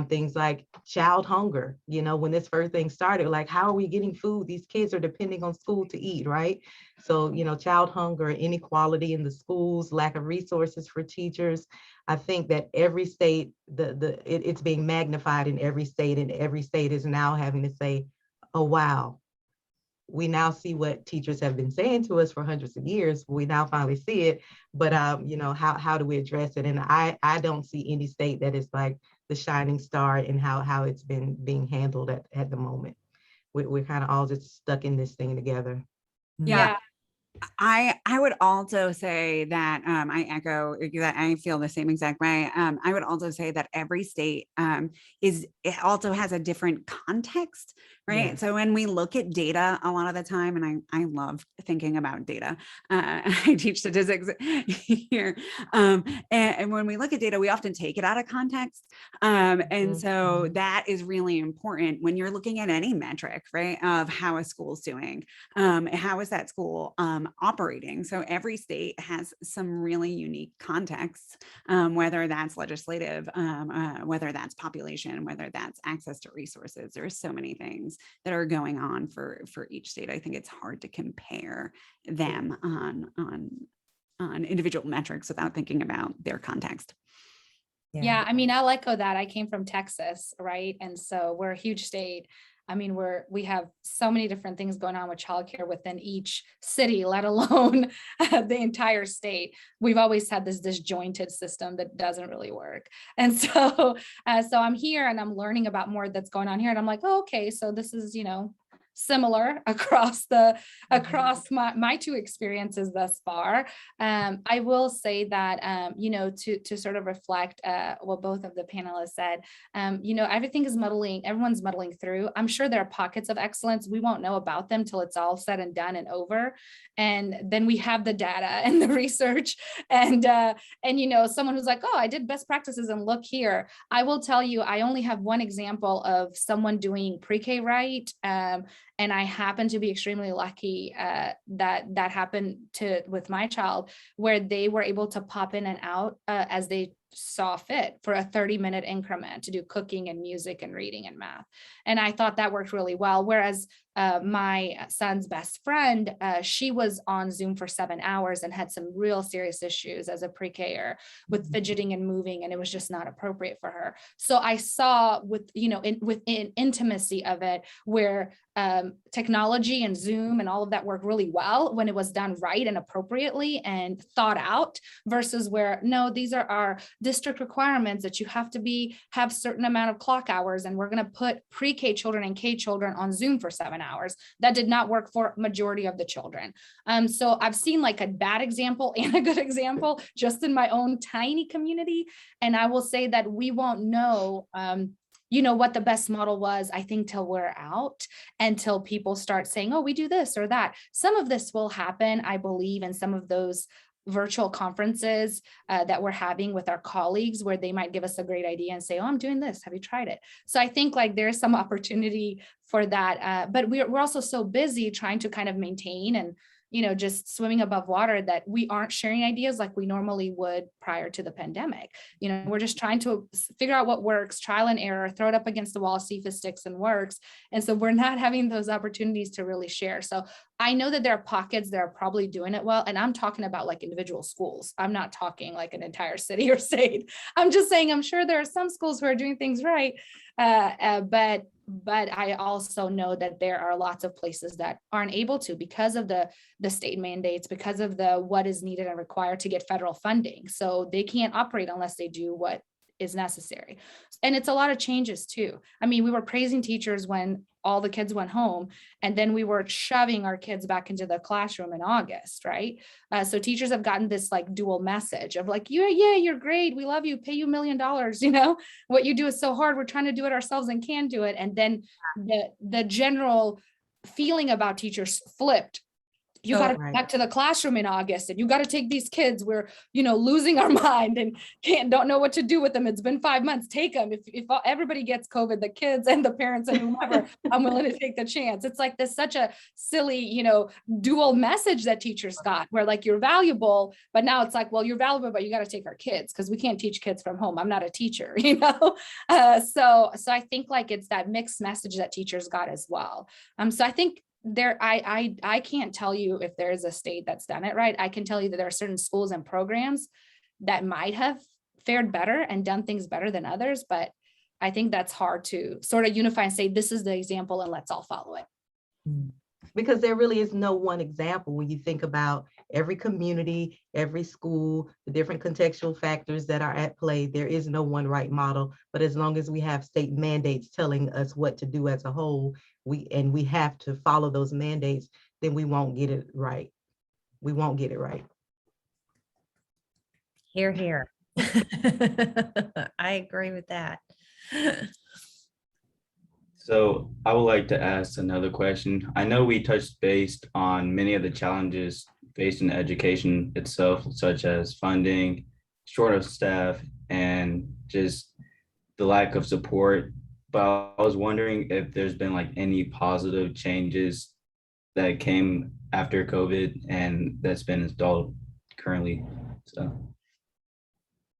things like child hunger. When this first thing started, like, how are we getting food? These kids are depending on school to eat, right? So, child hunger, inequality in the schools, lack of resources for teachers. I think that every state, it's being magnified in every state, and every state is now having to say, oh, wow, we now see what teachers have been saying to us for hundreds of years. We now finally see it, but how do we address it? And I don't see any state that is like the shining star in how it's been being handled at the moment. We're kind of all just stuck in this thing together. Yeah. I would also say that I echo that. I feel the same exact way. I would also say that every state it also has a different context, right? Yes. So when we look at data a lot of the time, and I love thinking about data. I teach statistics here, and when we look at data, we often take it out of context, and so that is really important when you're looking at any metric, right? Of how a school's doing, how is that school operating. So every state has some really unique contexts, whether that's legislative, whether that's population, whether that's access to resources. There are so many things that are going on for each state. I think it's hard to compare them on on individual metrics without thinking about their context. Yeah, I mean, I'll echo that. I came from Texas, right? And so we're a huge state. I mean, we have so many different things going on with childcare within each city, let alone the entire state. We've always had this disjointed system that doesn't really work. And so, so I'm here and I'm learning about more that's going on here. And I'm like, oh, okay, so this is, similar across my two experiences thus far. I will say that, to sort of reflect what both of the panelists said, everything is everyone's muddling through. I'm sure there are pockets of excellence. We won't know about them till it's all said and done and over. And then we have the data and the research and someone who's like, oh, I did best practices and look here. I will tell you, I only have one example of someone doing pre-K right. And I happen to be extremely lucky that happened with my child, where they were able to pop in and out as they saw fit for a 30-minute increment to do cooking and music and reading and math. And I thought that worked really well. Whereas my son's best friend, she was on Zoom for 7 hours and had some real serious issues as a pre-Ker with fidgeting and moving, and it was just not appropriate for her. So I saw within intimacy of it, where technology and Zoom and all of that worked really well when it was done right and appropriately and thought out, versus where, no, these are our district requirements that you have to have certain amount of clock hours, and we're going to put pre-K children and K children on Zoom for 7 hours. That did not work for majority of the children. So I've seen like a bad example and a good example just in my own tiny community. And I will say that we won't know what the best model was, I think, till we're out, until people start saying, oh, we do this or that. Some of this will happen, I believe, in some of those virtual conferences that we're having with our colleagues, where they might give us a great idea and say, oh, I'm doing this. Have you tried it? So I think like there's some opportunity for that. But we're also so busy trying to kind of maintain and just swimming above water that we aren't sharing ideas like we normally would prior to the pandemic. We're just trying to figure out what works, trial and error, throw it up against the wall, see if it sticks and works. And so we're not having those opportunities to really share. So I know that there are pockets that are probably doing it well. And I'm talking about like individual schools. I'm not talking like an entire city or state. I'm just saying, I'm sure there are some schools who are doing things right. But I also know that there are lots of places that aren't able to, because of the state mandates, because of what is needed and required to get federal funding. So they can't operate unless they do what is necessary. And it's a lot of changes too. I mean, we were praising teachers when all the kids went home, and then we were shoving our kids back into the classroom in August, right? So teachers have gotten this like dual message of like, yeah, you're great, we love you, pay you $1 million, what you do is so hard, we're trying to do it ourselves and can do it. And then the general feeling about teachers flipped. You got to go back to the classroom in August, and you got to take these kids. We're, losing our mind and don't know what to do with them. It's been 5 months. Take them. If everybody gets COVID, the kids and the parents and whomever, I'm willing to take the chance. It's like this such a silly, dual message that teachers got, where like you're valuable, but now it's like, well, you're valuable, but you got to take our kids because we can't teach kids from home. I'm not a teacher, So I think like it's that mixed message that teachers got as well. So I think I can't tell you if there is a state that's done it right. I can tell you that there are certain schools and programs that might have fared better and done things better than others, but I think that's hard to sort of unify and say, this is the example and let's all follow it. Because there really is no one example when you think about every community, every school, the different contextual factors that are at play. There is no one right model, but as long as we have state mandates telling us what to do as a whole, we have to follow those mandates, then we won't get it right. We won't get it right. Hear, hear. I agree with that. So I would like to ask another question. I know we touched base on many of the challenges faced in education itself, such as funding, short of staff, and just the lack of support. But I was wondering if there's been like any positive changes that came after COVID and that's been installed currently. So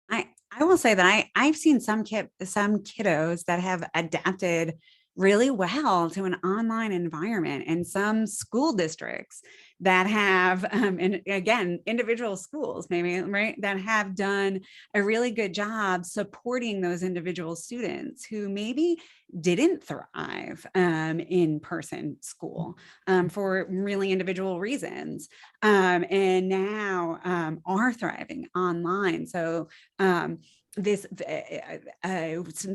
I will say that I've seen some kiddos that have adapted really well to an online environment. And some school districts that have, and again, individual schools maybe, right, that have done a really good job supporting those individual students who maybe didn't thrive in person school for really individual reasons, and now are thriving online. So some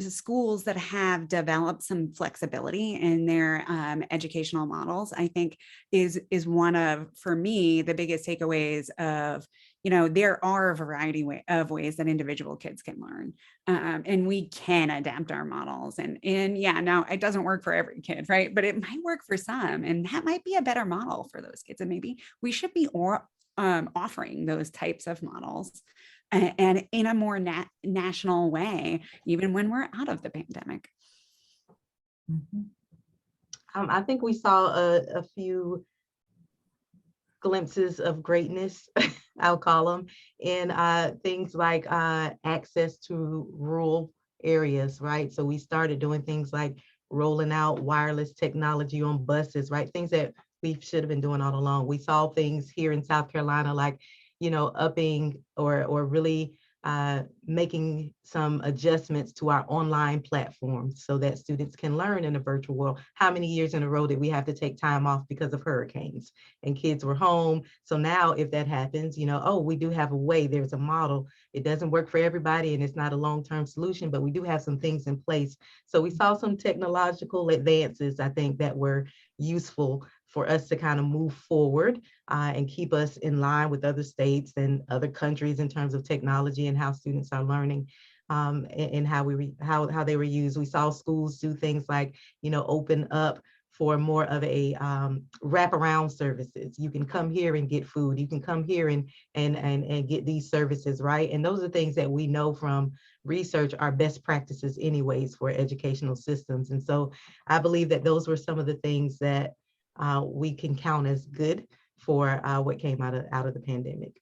schools that have developed some flexibility in their educational models, I think is one of, for me, the biggest takeaways of, there are a variety of ways that individual kids can learn, and we can adapt our models. And yeah, now it doesn't work for every kid, right? But it might work for some, and that might be a better model for those kids. And maybe we should be offering those types of models and in a more national way, even when we're out of the pandemic. I think we saw a few glimpses of greatness, I'll call them, in things like access to rural areas, right? So we started doing things like rolling out wireless technology on buses, right? Things that we should have been doing all along. We saw things here in South Carolina, like, upping or really making some adjustments to our online platforms so that students can learn in a virtual world. How many years in a row did we have to take time off because of hurricanes and kids were home? So now if that happens, oh, we do have a way, there's a model. It doesn't work for everybody and it's not a long-term solution, but we do have some things in place. So we saw some technological advances, I think, that were useful for us to kind of move forward and keep us in line with other states and other countries in terms of technology and how students are learning, and how they were used. We saw schools do things like, open up for more of a wraparound services. You can come here and get food. You can come here and get these services, right? And those are things that we know from research are best practices anyways for educational systems. And so I believe that those were some of the things that we can count as good for what came out of the pandemic.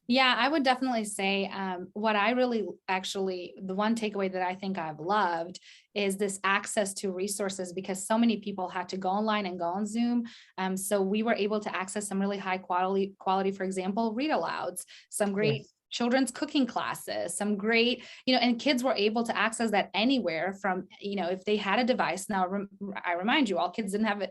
Yeah, I would definitely say what I really the one takeaway that I think I've loved is this access to resources, because so many people had to go online and go on Zoom. So we were able to access some really high quality, for example, read alouds, some great Yes. children's cooking classes, some great, and kids were able to access that anywhere from, if they had a device. Now, I remind you, all kids didn't have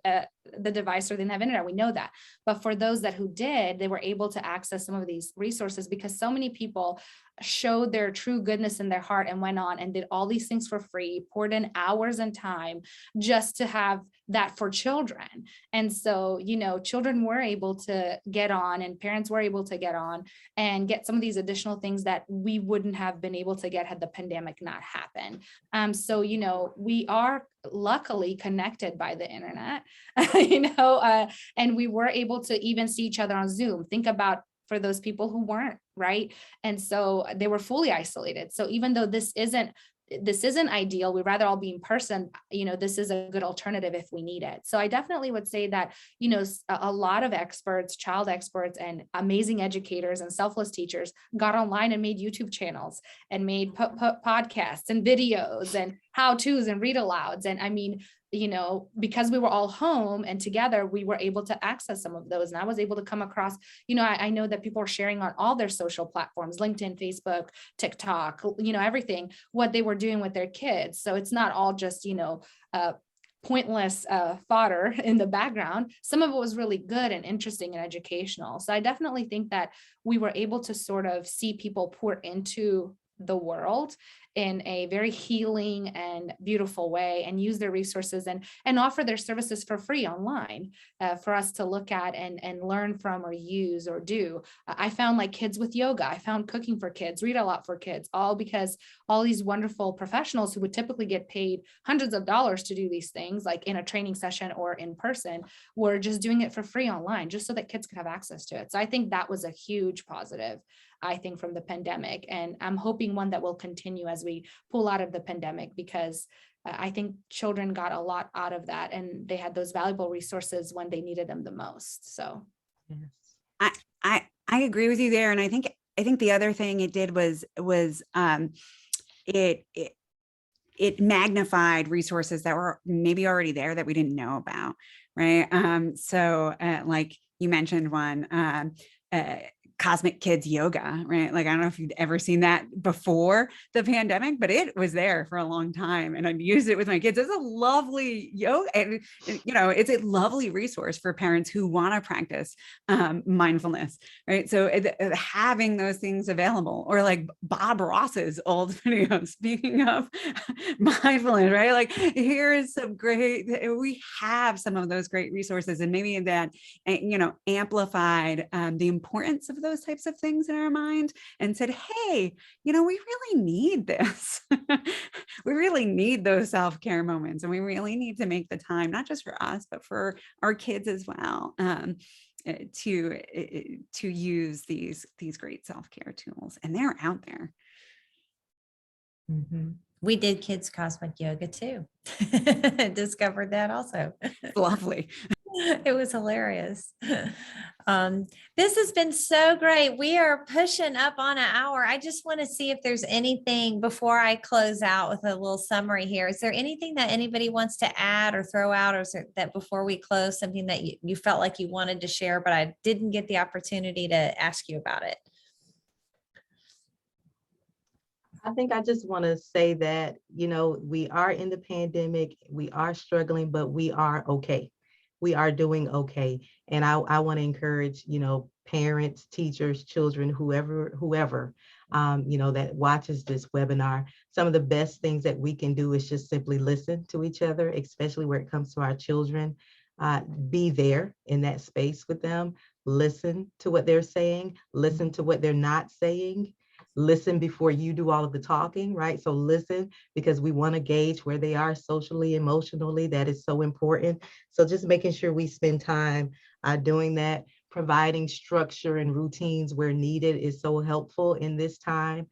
the device or didn't have internet. We know that. But for those who did, they were able to access some of these resources because so many people showed their true goodness in their heart and went on and did all these things for free, poured in hours and time just to have that for children. And so, children were able to get on and parents were able to get on and get some of these additional things that we wouldn't have been able to get had the pandemic not happened. So, we are luckily connected by the internet, and we were able to even see each other on Zoom. Think about for those people who weren't, right? And so they were fully isolated. So even though this isn't ideal, we'd rather all be in person, this is a good alternative if we need it. So I definitely would say that, a lot of experts, child experts, and amazing educators and selfless teachers got online and made YouTube channels and made podcasts and videos and how-tos and read alouds. And I mean, because we were all home and together, we were able to access some of those. And I was able to come across, I know that people are sharing on all their social platforms, LinkedIn, Facebook, TikTok, everything, what they were doing with their kids. So it's not all just, pointless fodder in the background. Some of it was really good and interesting and educational. So I definitely think that we were able to sort of see people pour into the world in a very healing and beautiful way, and use their resources and offer their services for free online for us to look at and learn from or use or do. I found like kids with yoga, I found cooking for kids, read a lot for kids, all because all these wonderful professionals who would typically get paid hundreds of dollars to do these things, like in a training session or in person, were just doing it for free online, just so that kids could have access to it. So I think that was a huge positive, I think, from the pandemic. And I'm hoping one that will continue as we pull out of the pandemic, because I think children got a lot out of that and they had those valuable resources when they needed them the most. So Yes. I agree with you there. And I think the other thing it did was it it magnified resources that were maybe already there that we didn't know about, right? So like you mentioned one, Cosmic Kids Yoga, right? Like, I don't know if you'd ever seen that before the pandemic, but it was there for a long time. And I've used it with my kids. It's a lovely yoga, and it's a lovely resource for parents who want to practice mindfulness, right? So having those things available, or like Bob Ross's old videos, speaking of mindfulness, right? Like, here is some great, we have some of those great resources, and maybe that, amplified the importance of those types of things in our mind, and said, hey, we really need this. We really need those self-care moments, and we really need to make the time, not just for us, but for our kids as well, to use these great self-care tools. And they're out there. Mhm. We did kids cosmic yoga too. Discovered that also. It's lovely. It was hilarious. This has been so great. We are pushing up on an hour. I just want to see if there's anything before I close out with a little summary here. Is there anything that anybody wants to add or throw out, or is there that before we close, something that you felt like you wanted to share, but I didn't get the opportunity to ask you about it? I think I just want to say that, we are in the pandemic, we are struggling, but we are okay. We are doing okay. And I want to encourage, parents, teachers, children, whoever, that watches this webinar. Some of the best things that we can do is just simply listen to each other, especially where it comes to our children. Be there in that space with them. Listen to what they're saying. Listen to what they're not saying. Listen before you do all of the talking, right? So listen, because we want to gauge where they are socially, emotionally. That is so important. So just making sure we spend time doing that. Providing structure and routines where needed is so helpful in this time,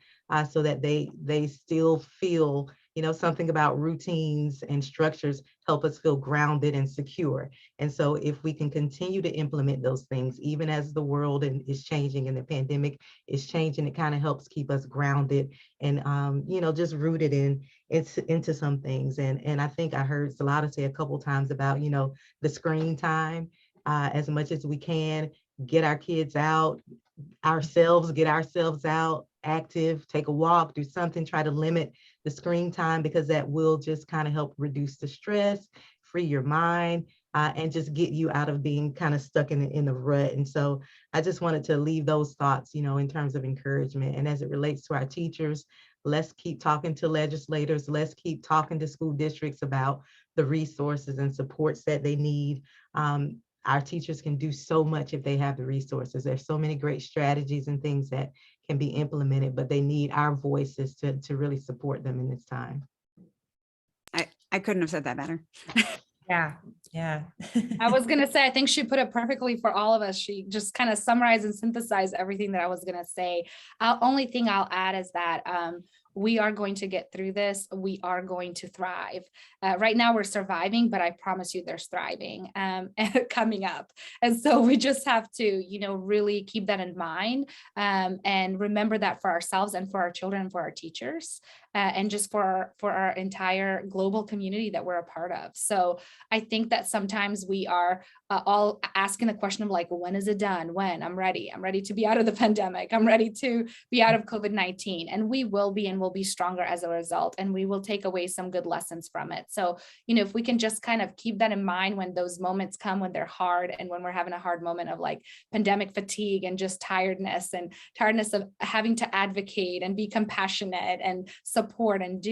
so that they still feel, something about routines and structures help us feel grounded and secure. And so if we can continue to implement those things, even as the world is changing and the pandemic is changing, it kind of helps keep us grounded and, just rooted into some things. And I think I heard Salata say a couple times about, the screen time. As much as we can, get our kids out, get ourselves out, active, take a walk, do something, try to limit the screen time, because that will just kind of help reduce the stress, free your mind, and just get you out of being kind of stuck in the rut. And so I just wanted to leave those thoughts, in terms of encouragement. And as it relates to our teachers, let's keep talking to legislators. Let's keep talking to school districts about the resources and supports that they need. Our teachers can do so much if they have the resources. There's so many great strategies and things that can be implemented, but they need our voices to really support them in this time. I couldn't have said that better. Yeah. I was going to say, I think she put it perfectly for all of us. She just kind of summarized and synthesized everything that I was going to say. Only thing I'll add is that we are going to get through this. We are going to thrive. Right now we're surviving, but I promise you there's thriving coming up. And so we just have to, really keep that in mind, and remember that for ourselves and for our children and for our teachers, and just for our entire global community that we're a part of. So I think that sometimes we are all asking the question of like, when is it done? When? I'm ready to be out of the pandemic. I'm ready to be out of COVID-19, and we will be, and we'll be stronger as a result, and we will take away some good lessons from it. So, if we can just kind of keep that in mind when those moments come, when they're hard, and when we're having a hard moment of like pandemic fatigue and just tiredness of having to advocate and be compassionate and support and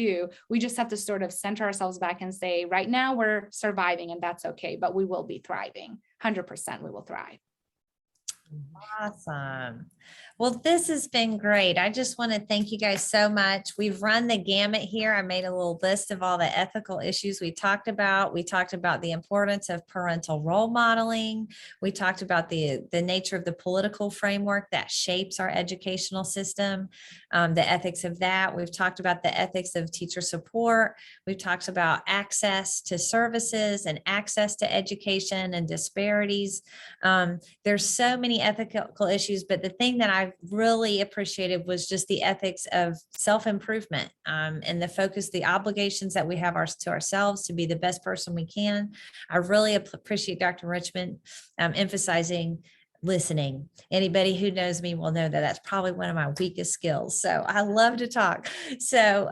we just have to sort of center ourselves back and say, right now we're surviving, and that's okay, but we will be thriving. 100% we will thrive. Awesome. Well, this has been great. I just want to thank you guys so much. We've run the gamut here. I made a little list of all the ethical issues we talked about. We talked about the importance of parental role modeling. We talked about the nature of the political framework that shapes our educational system, the ethics of that. We've talked about the ethics of teacher support. We've talked about access to services and access to education and disparities. There's so many many ethical issues, but the thing that I really appreciated was just the ethics of self-improvement, and the focus, the obligations that we have to ourselves to be the best person we can. I really appreciate Dr. Richmond emphasizing listening. Anybody who knows me will know that that's probably one of my weakest skills. So I love to talk. So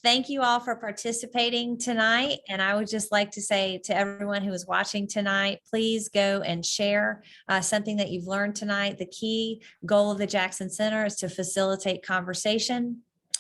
thank you all for participating tonight. And I would just like to say to everyone who is watching tonight, please go and share something that you've learned tonight. The key goal of the Jackson Center is to facilitate conversation,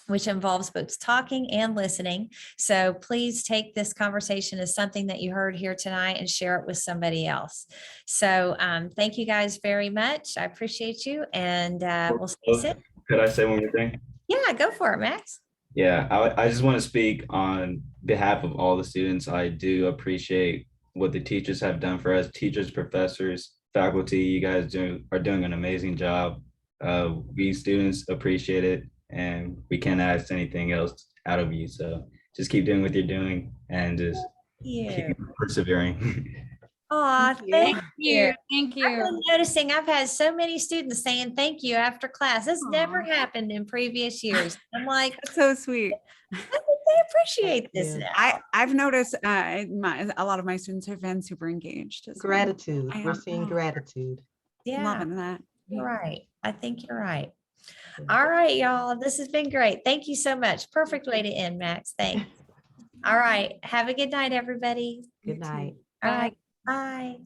which involves both talking and listening. So please take this conversation as something that you heard here tonight and share it with somebody else. So thank you guys very much. I appreciate you, and we'll see you soon. Could I say one more thing? Yeah, go for it, Max. Yeah, I just want to speak on behalf of all the students. I do appreciate what the teachers have done for us, teachers, professors, faculty. You guys are doing an amazing job. We students appreciate it, and we can't ask anything else out of you. So just keep doing what you're doing and just keep persevering. Aw, thank you. Thank I've you. been noticing I've had so many students saying thank you after class. This never Aw. happened in previous years. I'm like, That's so sweet. I think they appreciate this Yeah. now. I've noticed a lot of my students have been super engaged. as well. Gratitude. I We're am. seeing Oh, gratitude. Yeah, Loving that. you're right. I think you're right. Yeah. All right, y'all. This has been great. Thank you so much. Perfect way to end, Max. Thanks. All right. Have a good night, everybody. Good night. All right. Bye.